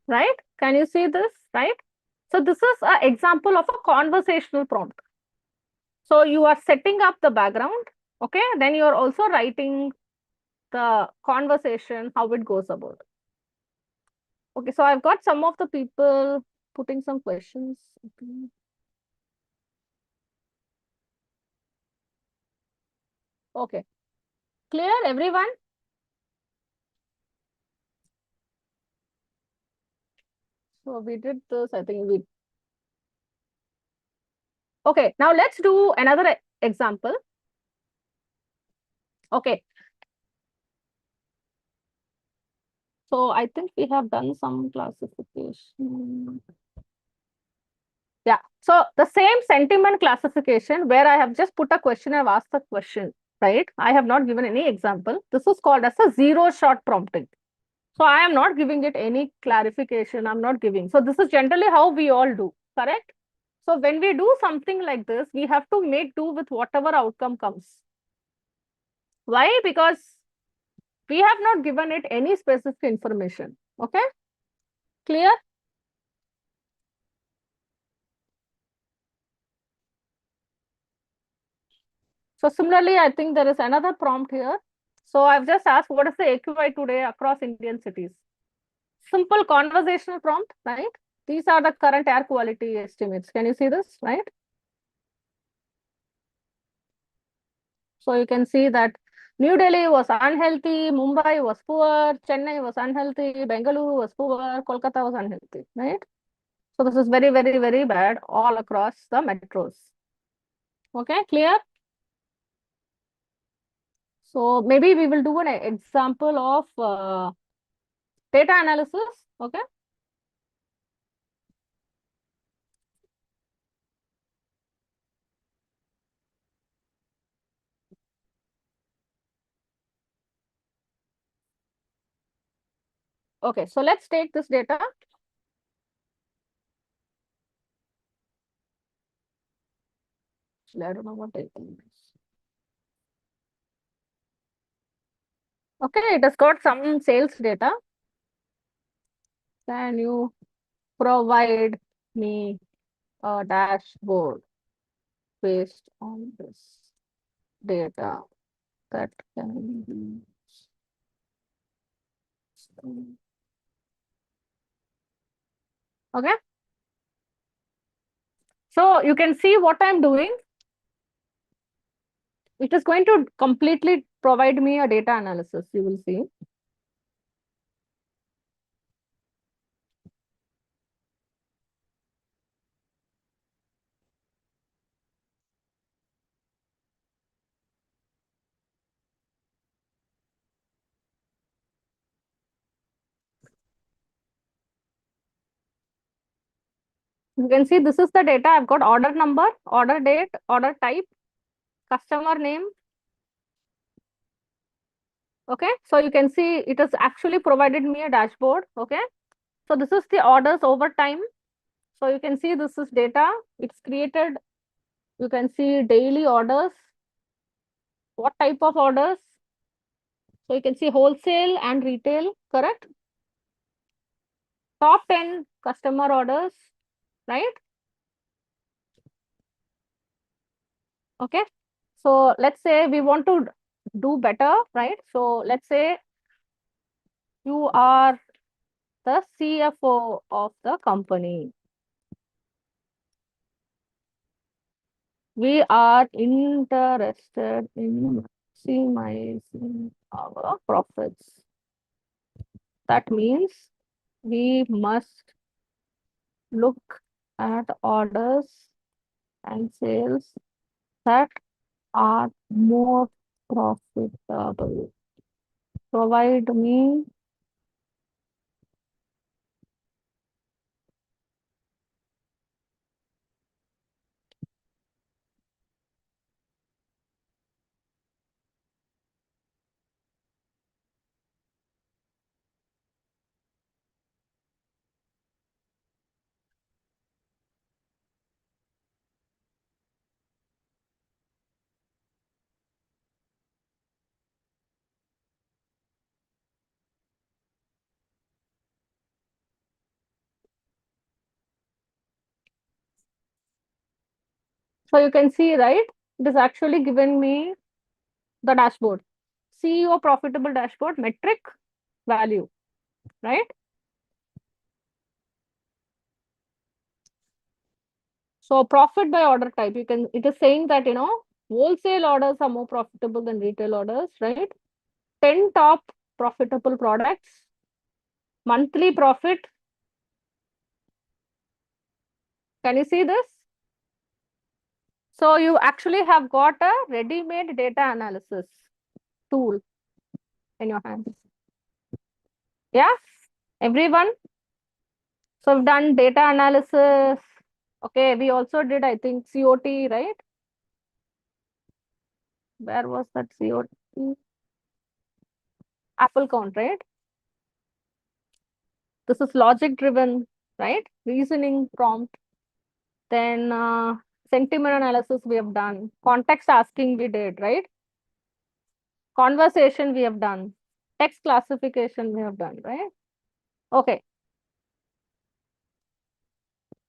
Right? Can you see this? Right? So this is an example of a conversational prompt. So you are setting up the background. Okay. Then you are also writing the conversation, how it goes about. Okay, so I've got some of the people putting some questions. Okay, clear everyone? So we did this, I think we. Okay, now let's do another example. Okay. So I think we have done some classification. Yeah, so the same sentiment classification where I have just put a question, I've asked the question, right? I have not given any example. This is called as a zero-shot prompting. So I am not giving it any clarification. I'm not giving. So this is generally how we all do, correct? So when we do something like this, we have to make do with whatever outcome comes. Why? Because we have not given it any specific information. Okay? Clear? So similarly, I think there is another prompt here. So I've just asked, what is the AQI today across Indian cities? Simple conversational prompt, right? These are the current air quality estimates. Can you see this, right? So you can see that New Delhi was unhealthy, Mumbai was poor, Chennai was unhealthy, Bengaluru was poor, Kolkata was unhealthy, right? So this is very, very, very bad all across the metros. Okay, clear? So maybe we will do an example of data analysis. Okay. Okay, so let's take this data. I don't know what data it is. Okay, it has got some sales data. Can you provide me a dashboard based on this data that can be used? Okay. So you can see what I'm doing. It is going to completely provide me a data analysis. You will see. You can see this is the data. I've got order number, order date, order type, customer name, Okay, so you can see it has actually provided me a dashboard. Okay, so this is the orders over time. So you can see this is data. It's created. You can see daily orders. What type of orders? So you can see wholesale and retail, correct? Top 10 customer orders, right? Okay. So let's say we want to do better, right? So let's say you are the CFO of the company. We are interested in maximizing our profits. That means we must look at orders and sales that are more profitable. Provide me So you can see, right? It is actually given me the dashboard. CEO profitable dashboard, metric, value, right? So profit by order type, it is saying that, wholesale orders are more profitable than retail orders, right? 10 top profitable products, monthly profit. Can you see this? So you actually have got a ready-made data analysis tool in your hands. Yeah, everyone. So we've done data analysis. Okay, we also did, I think, COT, right? Where was that COT? Apple count, right? This is logic driven, right? Reasoning prompt. Then sentiment analysis we have done. Context asking we did, right? Conversation we have done. Text classification we have done, right? Okay.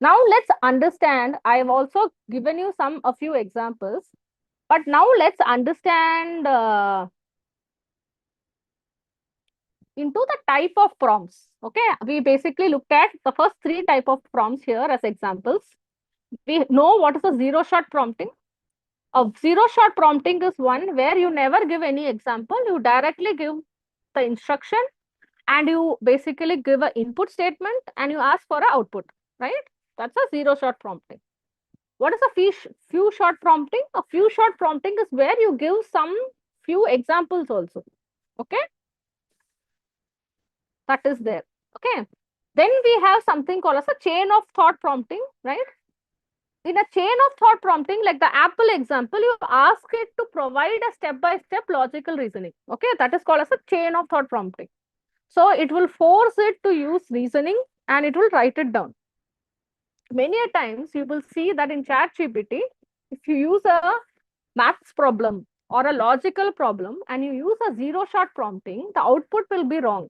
Now let's understand. I've also given you a few examples, but now let's understand into the type of prompts. Okay, we basically looked at the first three type of prompts here as examples. We know what is a zero-shot prompting. A zero-shot prompting is one where you never give any example. You directly give the instruction and you basically give an input statement and you ask for an output, right? That's a zero-shot prompting. What is a few shot prompting? A few shot prompting is where you give some few examples also. Okay, that is there. Okay, then we have something called as a chain of thought prompting, right? In a chain of thought prompting, like the Apple example, you ask it to provide a step-by-step logical reasoning. Okay, that is called as a chain of thought prompting. So it will force it to use reasoning and it will write it down. Many a times you will see that in ChatGPT, if you use a maths problem or a logical problem and you use a zero-shot prompting, the output will be wrong.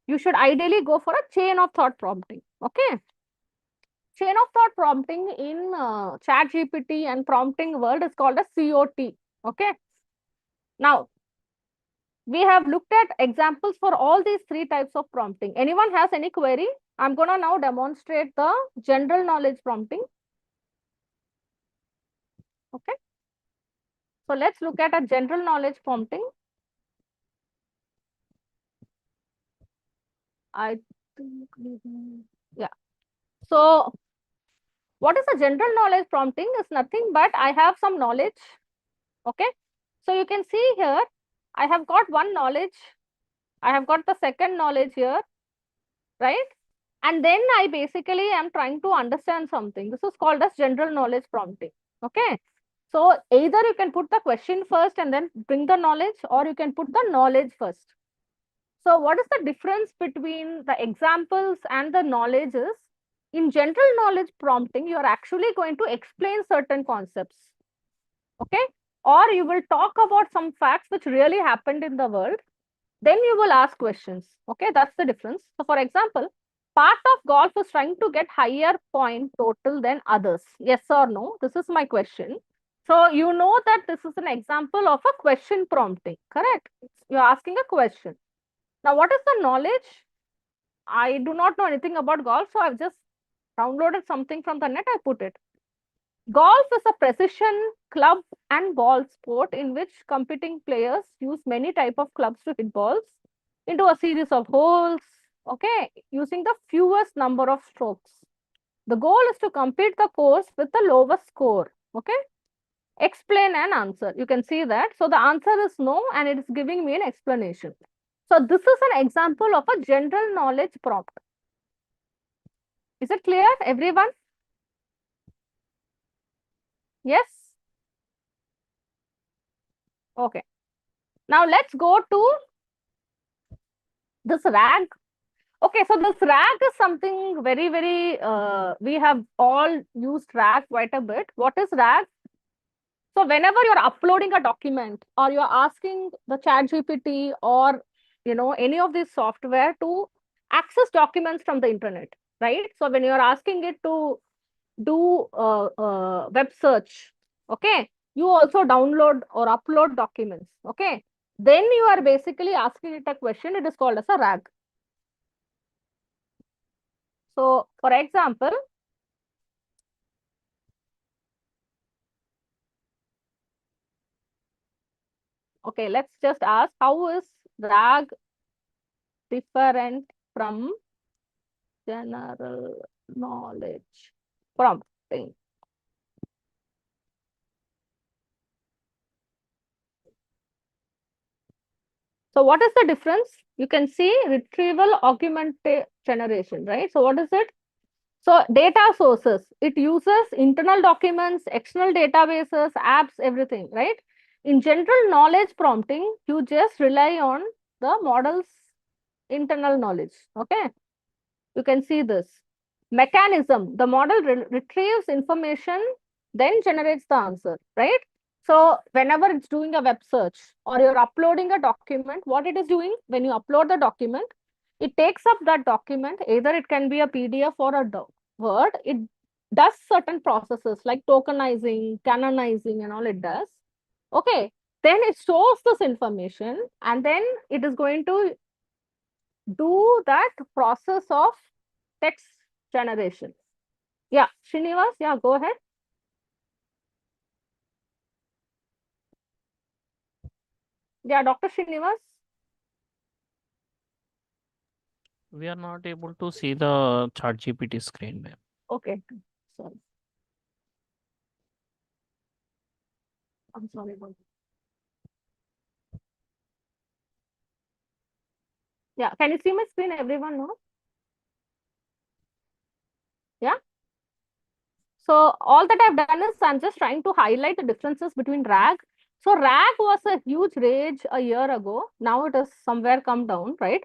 You should ideally go for a chain of thought prompting. Okay. Chain of thought prompting in ChatGPT and prompting world is called a COT. Okay. Now, we have looked at examples for all these three types of prompting. Anyone has any query? I'm going to now demonstrate the general knowledge prompting. Okay. So let's look at a general knowledge prompting. I think, yeah. So what is a general knowledge prompting is nothing but I have some knowledge. Okay. So you can see here, I have got one knowledge. I have got the second knowledge here, right? And then I basically am trying to understand something. This is called as general knowledge prompting. Okay. So either you can put the question first and then bring the knowledge, or you can put the knowledge first. So what is the difference between the examples and the knowledge is, in general knowledge prompting, you are actually going to explain certain concepts. Okay. Or you will talk about some facts which really happened in the world. Then you will ask questions. Okay. That's the difference. So for example, part of golf is trying to get higher point total than others. Yes or no? This is my question. So you know that this is an example of a question prompting, correct? You're asking a question. Now, what is the knowledge? I do not know anything about golf, so I've just downloaded something from the net, I put it. Golf is a precision club and ball sport in which competing players use many type of clubs to hit balls into a series of holes, okay, using the fewest number of strokes. The goal is to complete the course with the lowest score, okay. Explain and answer. You can see that. So the answer is no, and it is giving me an explanation. So this is an example of a general knowledge prompt. Is it clear, everyone? Yes? Okay. Now let's go to this RAG. Okay, so this RAG is something very, very, we have all used RAG quite a bit. What is RAG? So whenever you're uploading a document or you're asking the ChatGPT or any of this software to access documents from the internet, right? So when you're asking it to do web search, okay, you also download or upload documents, okay, then you are basically asking it a question. It is called as a RAG. So for example, okay, let's just ask, how is RAG different from general knowledge prompting? So what is the difference? You can see retrieval augmented generation, right? So what is it? So data sources, it uses internal documents, external databases, apps, everything, right? In general knowledge prompting, you just rely on the model's internal knowledge, okay? You can see this. Mechanism, the model retrieves information, then generates the answer, right? So whenever it's doing a web search or you're uploading a document, what it is doing when you upload the document, it takes up that document, either it can be a PDF or a Word. It does certain processes like tokenizing, canonizing, and all it does. Okay. Then it stores this information and then it is going to do that process of text generation. Yeah, Srinivas, yeah, go ahead. Yeah, Dr. Srinivas. We are not able to see the ChatGPT screen, ma'am. Okay, sorry. I'm sorry about that. Yeah, can you see my screen, everyone? No? Yeah. So all that I've done is I'm just trying to highlight the differences between RAG. So RAG was a huge rage a year ago. Now it has somewhere come down, right?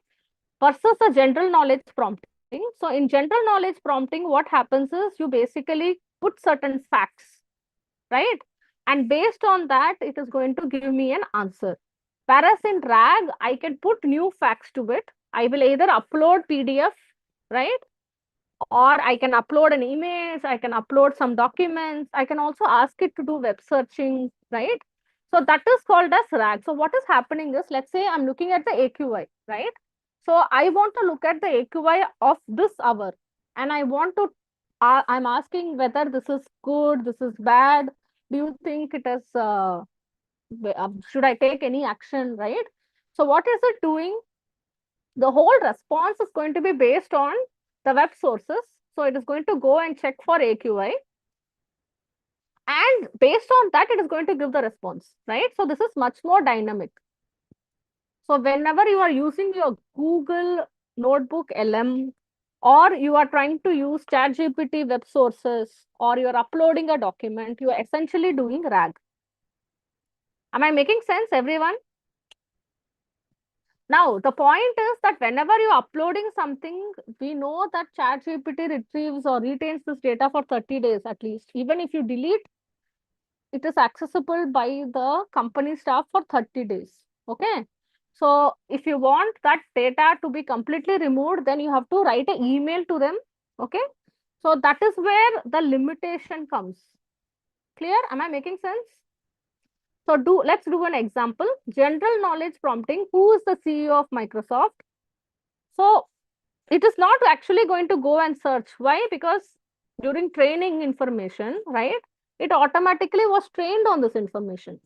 Versus the general knowledge prompting. So in general knowledge prompting, what happens is you basically put certain facts, right? And based on that, it is going to give me an answer. Whereas in RAG, I can put new facts to it. I will either upload PDF, right? Or I can upload an image, I can upload some documents, I can also ask it to do web searching, right? So that is called as RAG. So what is happening is, let's say I'm looking at the AQI, right? So I want to look at the AQI of this hour and I want to, I'm asking whether this is good, this is bad. Do you think it is, should I take any action, right? So what is it doing? The whole response is going to be based on the web sources. So it is going to go and check for AQI. And based on that, it is going to give the response, right? So this is much more dynamic. So whenever you are using your Google Notebook LM or you are trying to use ChatGPT web sources, or you're uploading a document, you are essentially doing RAG. Am I making sense, everyone? Now, the point is that whenever you're uploading something, we know that ChatGPT retrieves or retains this data for 30 days at least. Even if you delete, it is accessible by the company staff for 30 days. Okay. So if you want that data to be completely removed, then you have to write an email to them. Okay. So that is where the limitation comes. Clear? Am I making sense? So let's do an example. General knowledge prompting. Who is the CEO of Microsoft? So it is not actually going to go and search. Why? Because during training information, right, it automatically was trained on this information.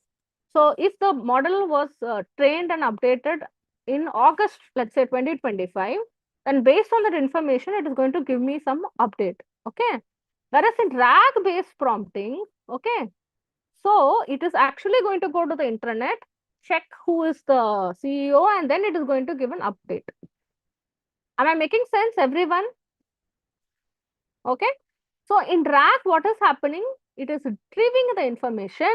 So if the model was trained and updated in August, let's say 2025, then based on that information, it is going to give me some update. Okay. Whereas in RAG-based prompting, okay, so it is actually going to go to the intranet, check who is the CEO, and then it is going to give an update. Am I making sense, everyone? Okay. So in RAG, what is happening? It is retrieving the information.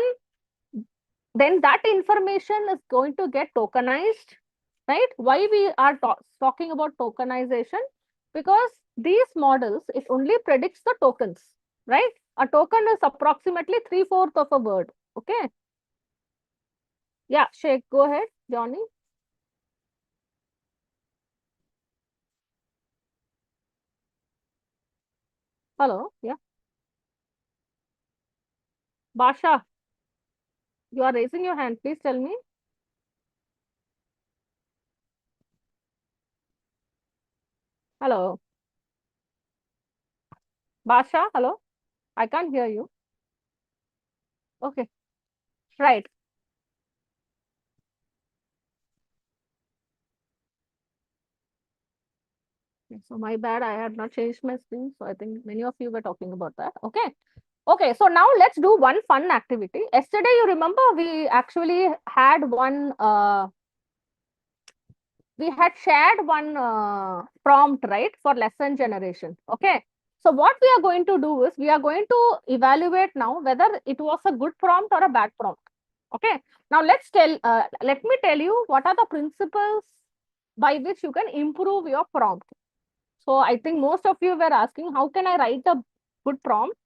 Then that information is going to get tokenized, right? Why we are talking about tokenization? Because these models, it only predicts the tokens, right? A token is approximately 3/4 of a word. Okay. Yeah, Sheikh, go ahead, Johnny. Hello, yeah. Basha, you are raising your hand. Please tell me. Hello. Basha, hello. I can't hear you. Okay, right. So my bad, I had not changed my screen. So I think many of you were talking about that. Okay. Okay, so now let's do one fun activity. Yesterday, you remember we actually had one, we had shared one prompt, right, for lesson generation. Okay. So what we are going to do is we are going to evaluate now whether it was a good prompt or a bad prompt. Okay. Now let me tell you what are the principles by which you can improve your prompt. So I think most of you were asking, how can I write a good prompt?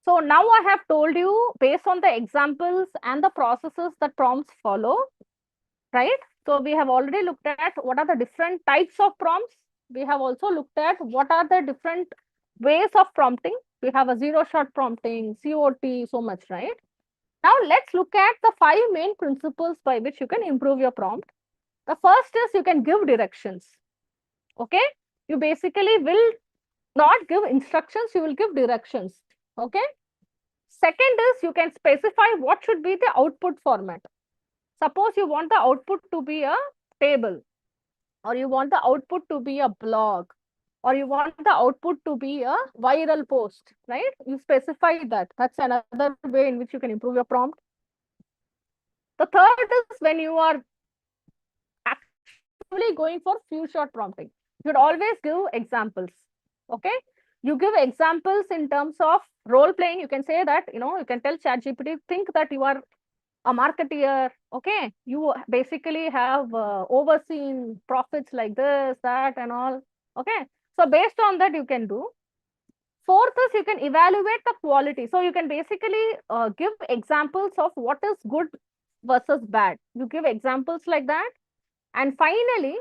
So now I have told you based on the examples and the processes that prompts follow, right? So we have already looked at what are the different types of prompts. We have also looked at what are the different ways of prompting. We have a zero-shot prompting, COT, so much, right? Now let's look at the 5 main principles by which you can improve your prompt. The first is you can give directions. Okay? You basically will not give instructions, you will give directions. Okay. Second is you can specify what should be the output format. Suppose you want the output to be a table, or you want the output to be a blog, or you want the output to be a viral post, right? You specify that. That's another way in which you can improve your prompt. The third is when you are actually going for few shot prompting, you should always give examples. Okay. You give examples in terms of role playing. You can say that, you can tell ChatGPT, think that you are a marketeer. Okay. You basically have overseen profits like this, that, and all. Okay. So based on that, you can do. Fourth is you can evaluate the quality. So you can basically give examples of what is good versus bad. You give examples like that. And finally,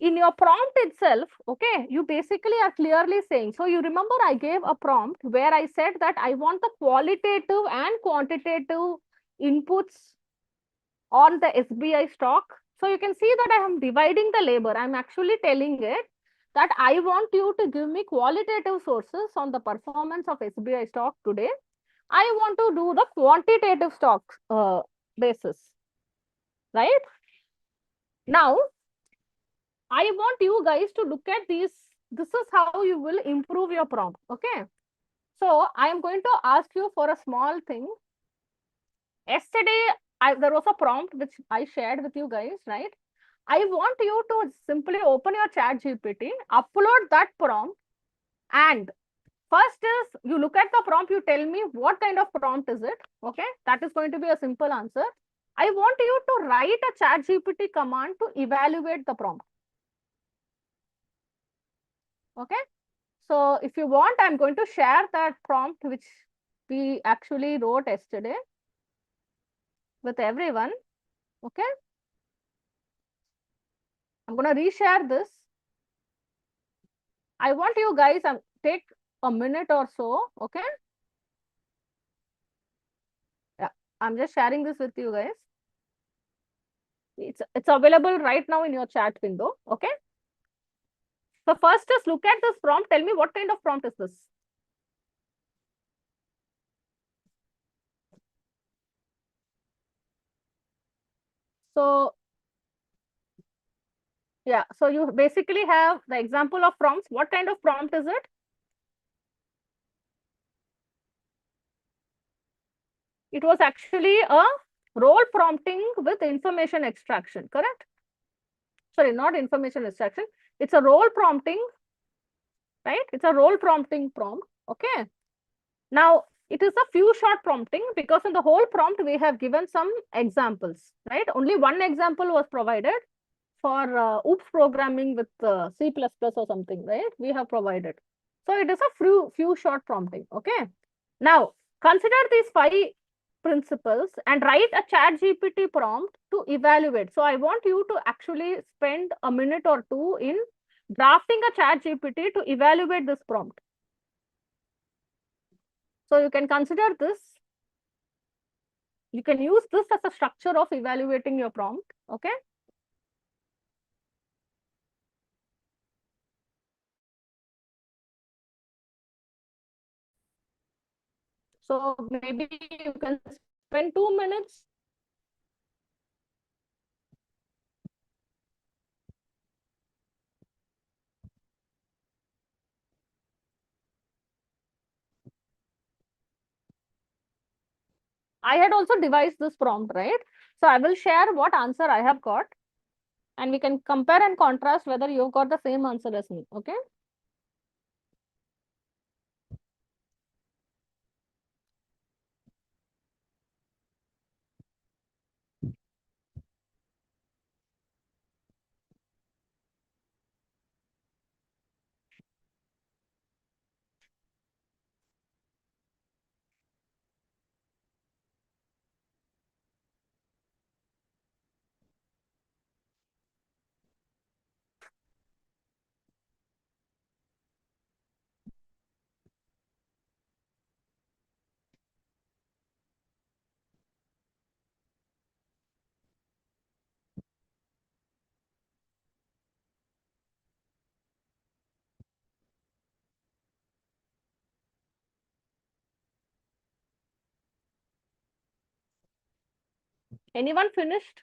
in your prompt itself, okay, you basically are clearly saying, so you remember I gave a prompt where I said that I want the qualitative and quantitative inputs on the SBI stock. So you can see that I am dividing the labor. I'm actually telling it that I want you to give me qualitative sources on the performance of SBI stock today. I want to do the quantitative stock basis, right? Now, I want you guys to look at these. This is how you will improve your prompt. Okay. So I am going to ask you for a small thing. Yesterday, there was a prompt which I shared with you guys, right? I want you to simply open your ChatGPT, upload that prompt, And first is you look at the prompt, you tell me what kind of prompt is it. Okay, that is going to be a simple answer. I want you to write a ChatGPT command to evaluate the prompt. Okay, so if you want, I'm going to share that prompt which we actually wrote yesterday with everyone. Okay, I'm going to reshare this. I want you guys take a minute or so. Okay, yeah, I'm just sharing this with you guys. It's available right now in your chat window. Okay, so first just look at this prompt. Tell me what kind of prompt is this. So yeah, so you basically have the example of prompts. What kind of prompt is it? It was actually a role prompting with information extraction, correct? Sorry, not information extraction. It's a role prompting, right? It's a role prompting prompt. Okay. Now, it is a few short prompting because in the whole prompt, we have given some examples, right? Only one example was provided for OOPS programming with C++ or something, right? We have provided. So it is a few short prompting. Okay. Now, consider these 5 principles and write a ChatGPT prompt to evaluate. So I want you to actually spend a minute or two in drafting a ChatGPT to evaluate this prompt. So you can consider this. You can use this as a structure of evaluating your prompt. Okay. So maybe you can spend 2 minutes. I had also devised this prompt, right? So I will share what answer I have got and we can compare and contrast whether you've got the same answer as me. Okay. Anyone finished?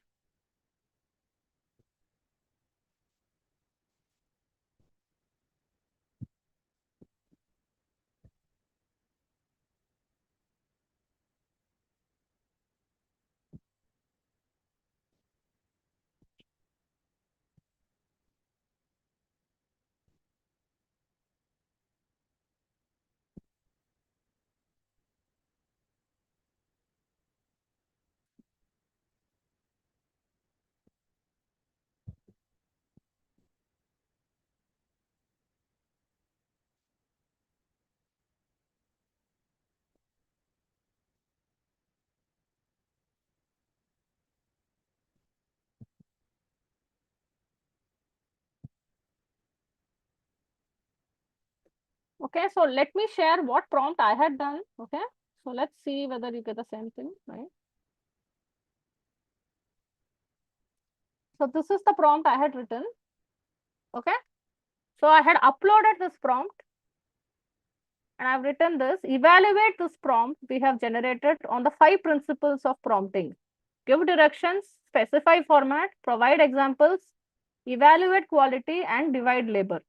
Okay, so let me share what prompt I had done. Okay, so let's see whether you get the same thing, right? So this is the prompt I had written. Okay, so I had uploaded this prompt and I've written this. Evaluate this prompt we have generated on the 5 principles of prompting. Give directions, specify format, provide examples, evaluate quality, and divide labor.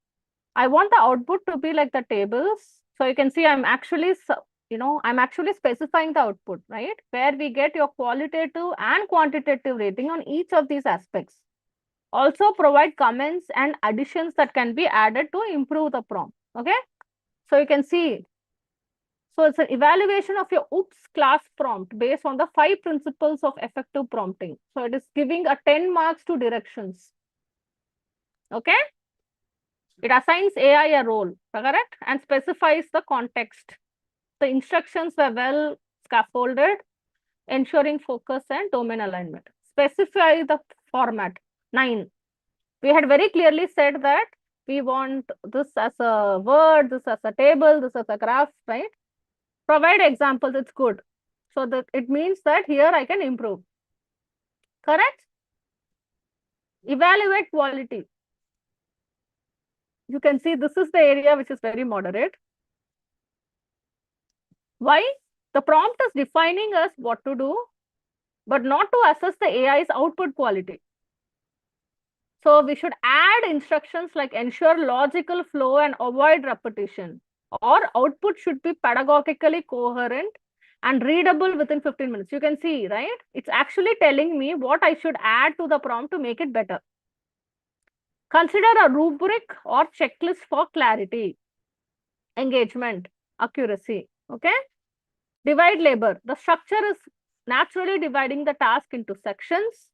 I want the output to be like the tables. So you can see I'm actually, I'm actually specifying the output, right? Where we get your qualitative and quantitative rating on each of these aspects. Also provide comments and additions that can be added to improve the prompt. Okay. So you can see, so it's an evaluation of your OOPS class prompt based on the 5 principles of effective prompting. So it is giving a 10 marks to directions. Okay. It assigns AI a role, correct? And specifies the context. The instructions were well scaffolded, ensuring focus and domain alignment. Specify the format. 9. We had very clearly said that we want this as a word, this as a table, this as a graph, right? Provide examples, it's good. So that it means that here I can improve. Correct? Evaluate quality. You can see this is the area which is very moderate. Why? The prompt is defining us what to do, but not to assess the AI's output quality. So we should add instructions like ensure logical flow and avoid repetition, or output should be pedagogically coherent and readable within 15 minutes. You can see, right? It's actually telling me what I should add to the prompt to make it better. Consider a rubric or checklist for clarity, engagement, accuracy. Okay. Divide labor. The structure is naturally dividing the task into sections.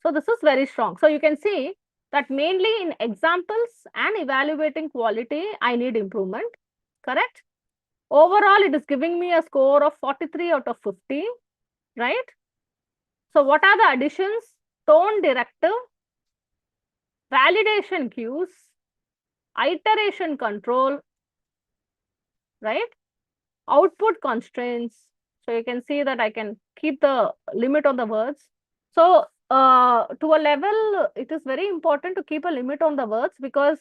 So this is very strong. So you can see that mainly in examples and evaluating quality, I need improvement. Correct? Overall, it is giving me a score of 43 out of 50, right? So what are the additions? Tone directive, validation cues, iteration control, right? Output constraints. So you can see that I can keep the limit on the words. So to a level, it is very important to keep a limit on the words, because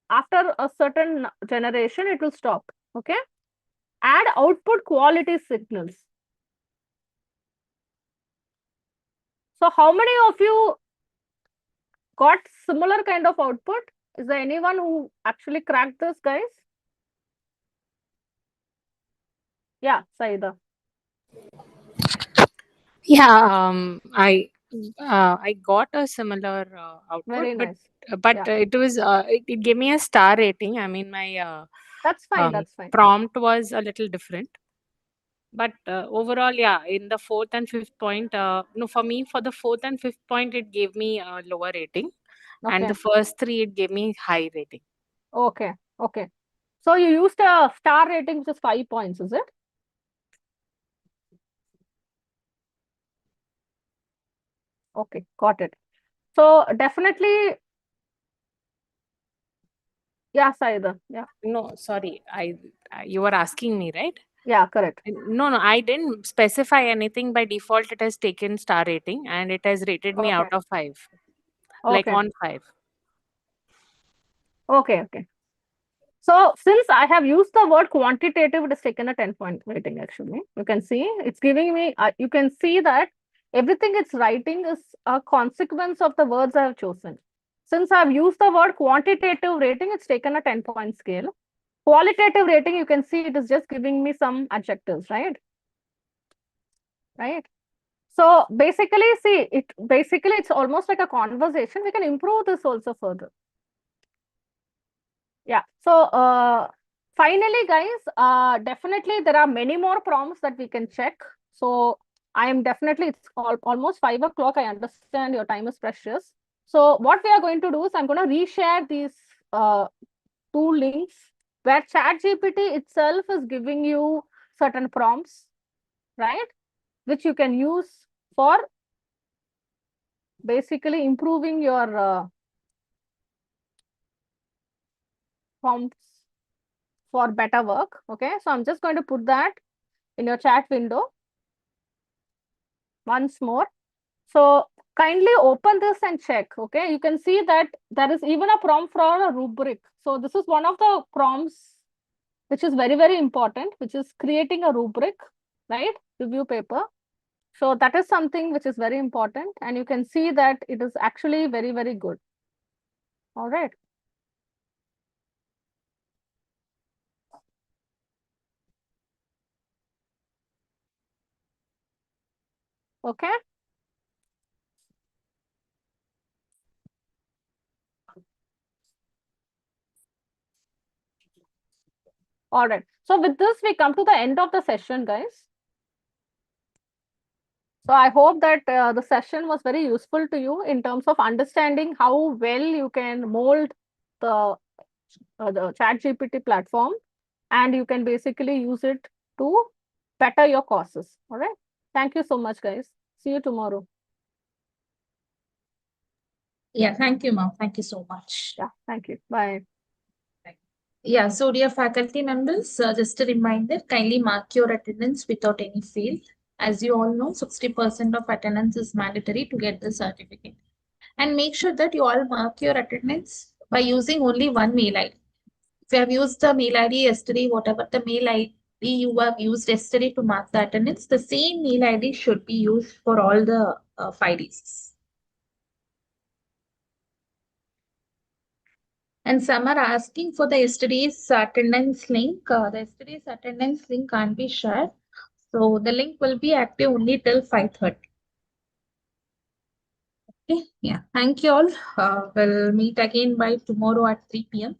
after a certain generation, it will stop. Okay. Add output quality signals. So how many of you got similar kind of output? Is there anyone who actually cracked this, guys? Yeah, Saida. Yeah, I got a similar output, Very nice. but Yeah. it gave me a star rating. I mean, my That's fine. That's fine. prompt was a little different. But overall, yeah, in the 4th and 5th point, no, for me, for the 4th and 5th point, it gave me a lower rating. And Okay. the first 3, it gave me high rating. Okay. Okay. So you used a star rating, which is 5 points, is it? Okay, got it. So definitely, yeah, Saida. Yeah. No, sorry, you were asking me, right? Yeah, correct. No, I didn't specify anything. By default, it has taken star rating and it has rated me out Okay. of 5, like Okay. on 5. Okay. Okay. So since I have used the word quantitative, it has taken a 10-point rating actually. You can see it's giving me, you can see that everything it's writing is a consequence of the words I have chosen. Since I've used the word quantitative rating, it's taken a 10-point scale. Qualitative rating, you can see it is just giving me some adjectives, right? Right. So basically, see, it's almost like a conversation. We can improve this also further. Yeah. So finally, guys, definitely there are many more prompts that we can check. So I am definitely, it's almost 5 o'clock. I understand your time is precious. So what we are going to do is I'm going to reshare these 2 links where ChatGPT itself is giving you certain prompts, right? Which you can use for basically improving your prompts for better work. Okay, so I'm just going to put that in your chat window once more. So kindly open this and check. Okay, you can see that there is even a prompt for a rubric. So this is one of the prompts which is very, very important, which is creating a rubric, right? Review paper. So that is something which is very important, and you can see that it is actually very, very good. All right. Okay. All right. So with this, we come to the end of the session, guys. So I hope that the session was very useful to you in terms of understanding how well you can mold the ChatGPT platform, and you can basically use it to better your courses. All right. Thank you so much, guys. See you tomorrow. Yeah, thank you, ma'am. Thank you so much. Yeah, thank you. Bye. Yeah, so dear faculty members, just a reminder, kindly mark your attendance without any fail. As you all know, 60% of attendance is mandatory to get the certificate. And make sure that you all mark your attendance by using only one mail ID. If you have used the mail ID yesterday, whatever the mail ID you have used yesterday to mark the attendance, the same mail ID should be used for all the 5 days. And some are asking for the yesterday's attendance link. The yesterday's attendance link can't be shared. So the link will be active only till 5:30. Okay, yeah. Thank you all. We'll meet again by tomorrow at 3 p.m.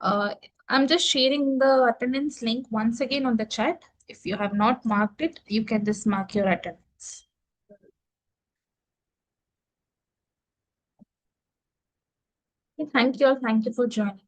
I'm just sharing the attendance link once again on the chat. If you have not marked it, you can just mark your attendance. Okay, thank you all. Thank you for joining.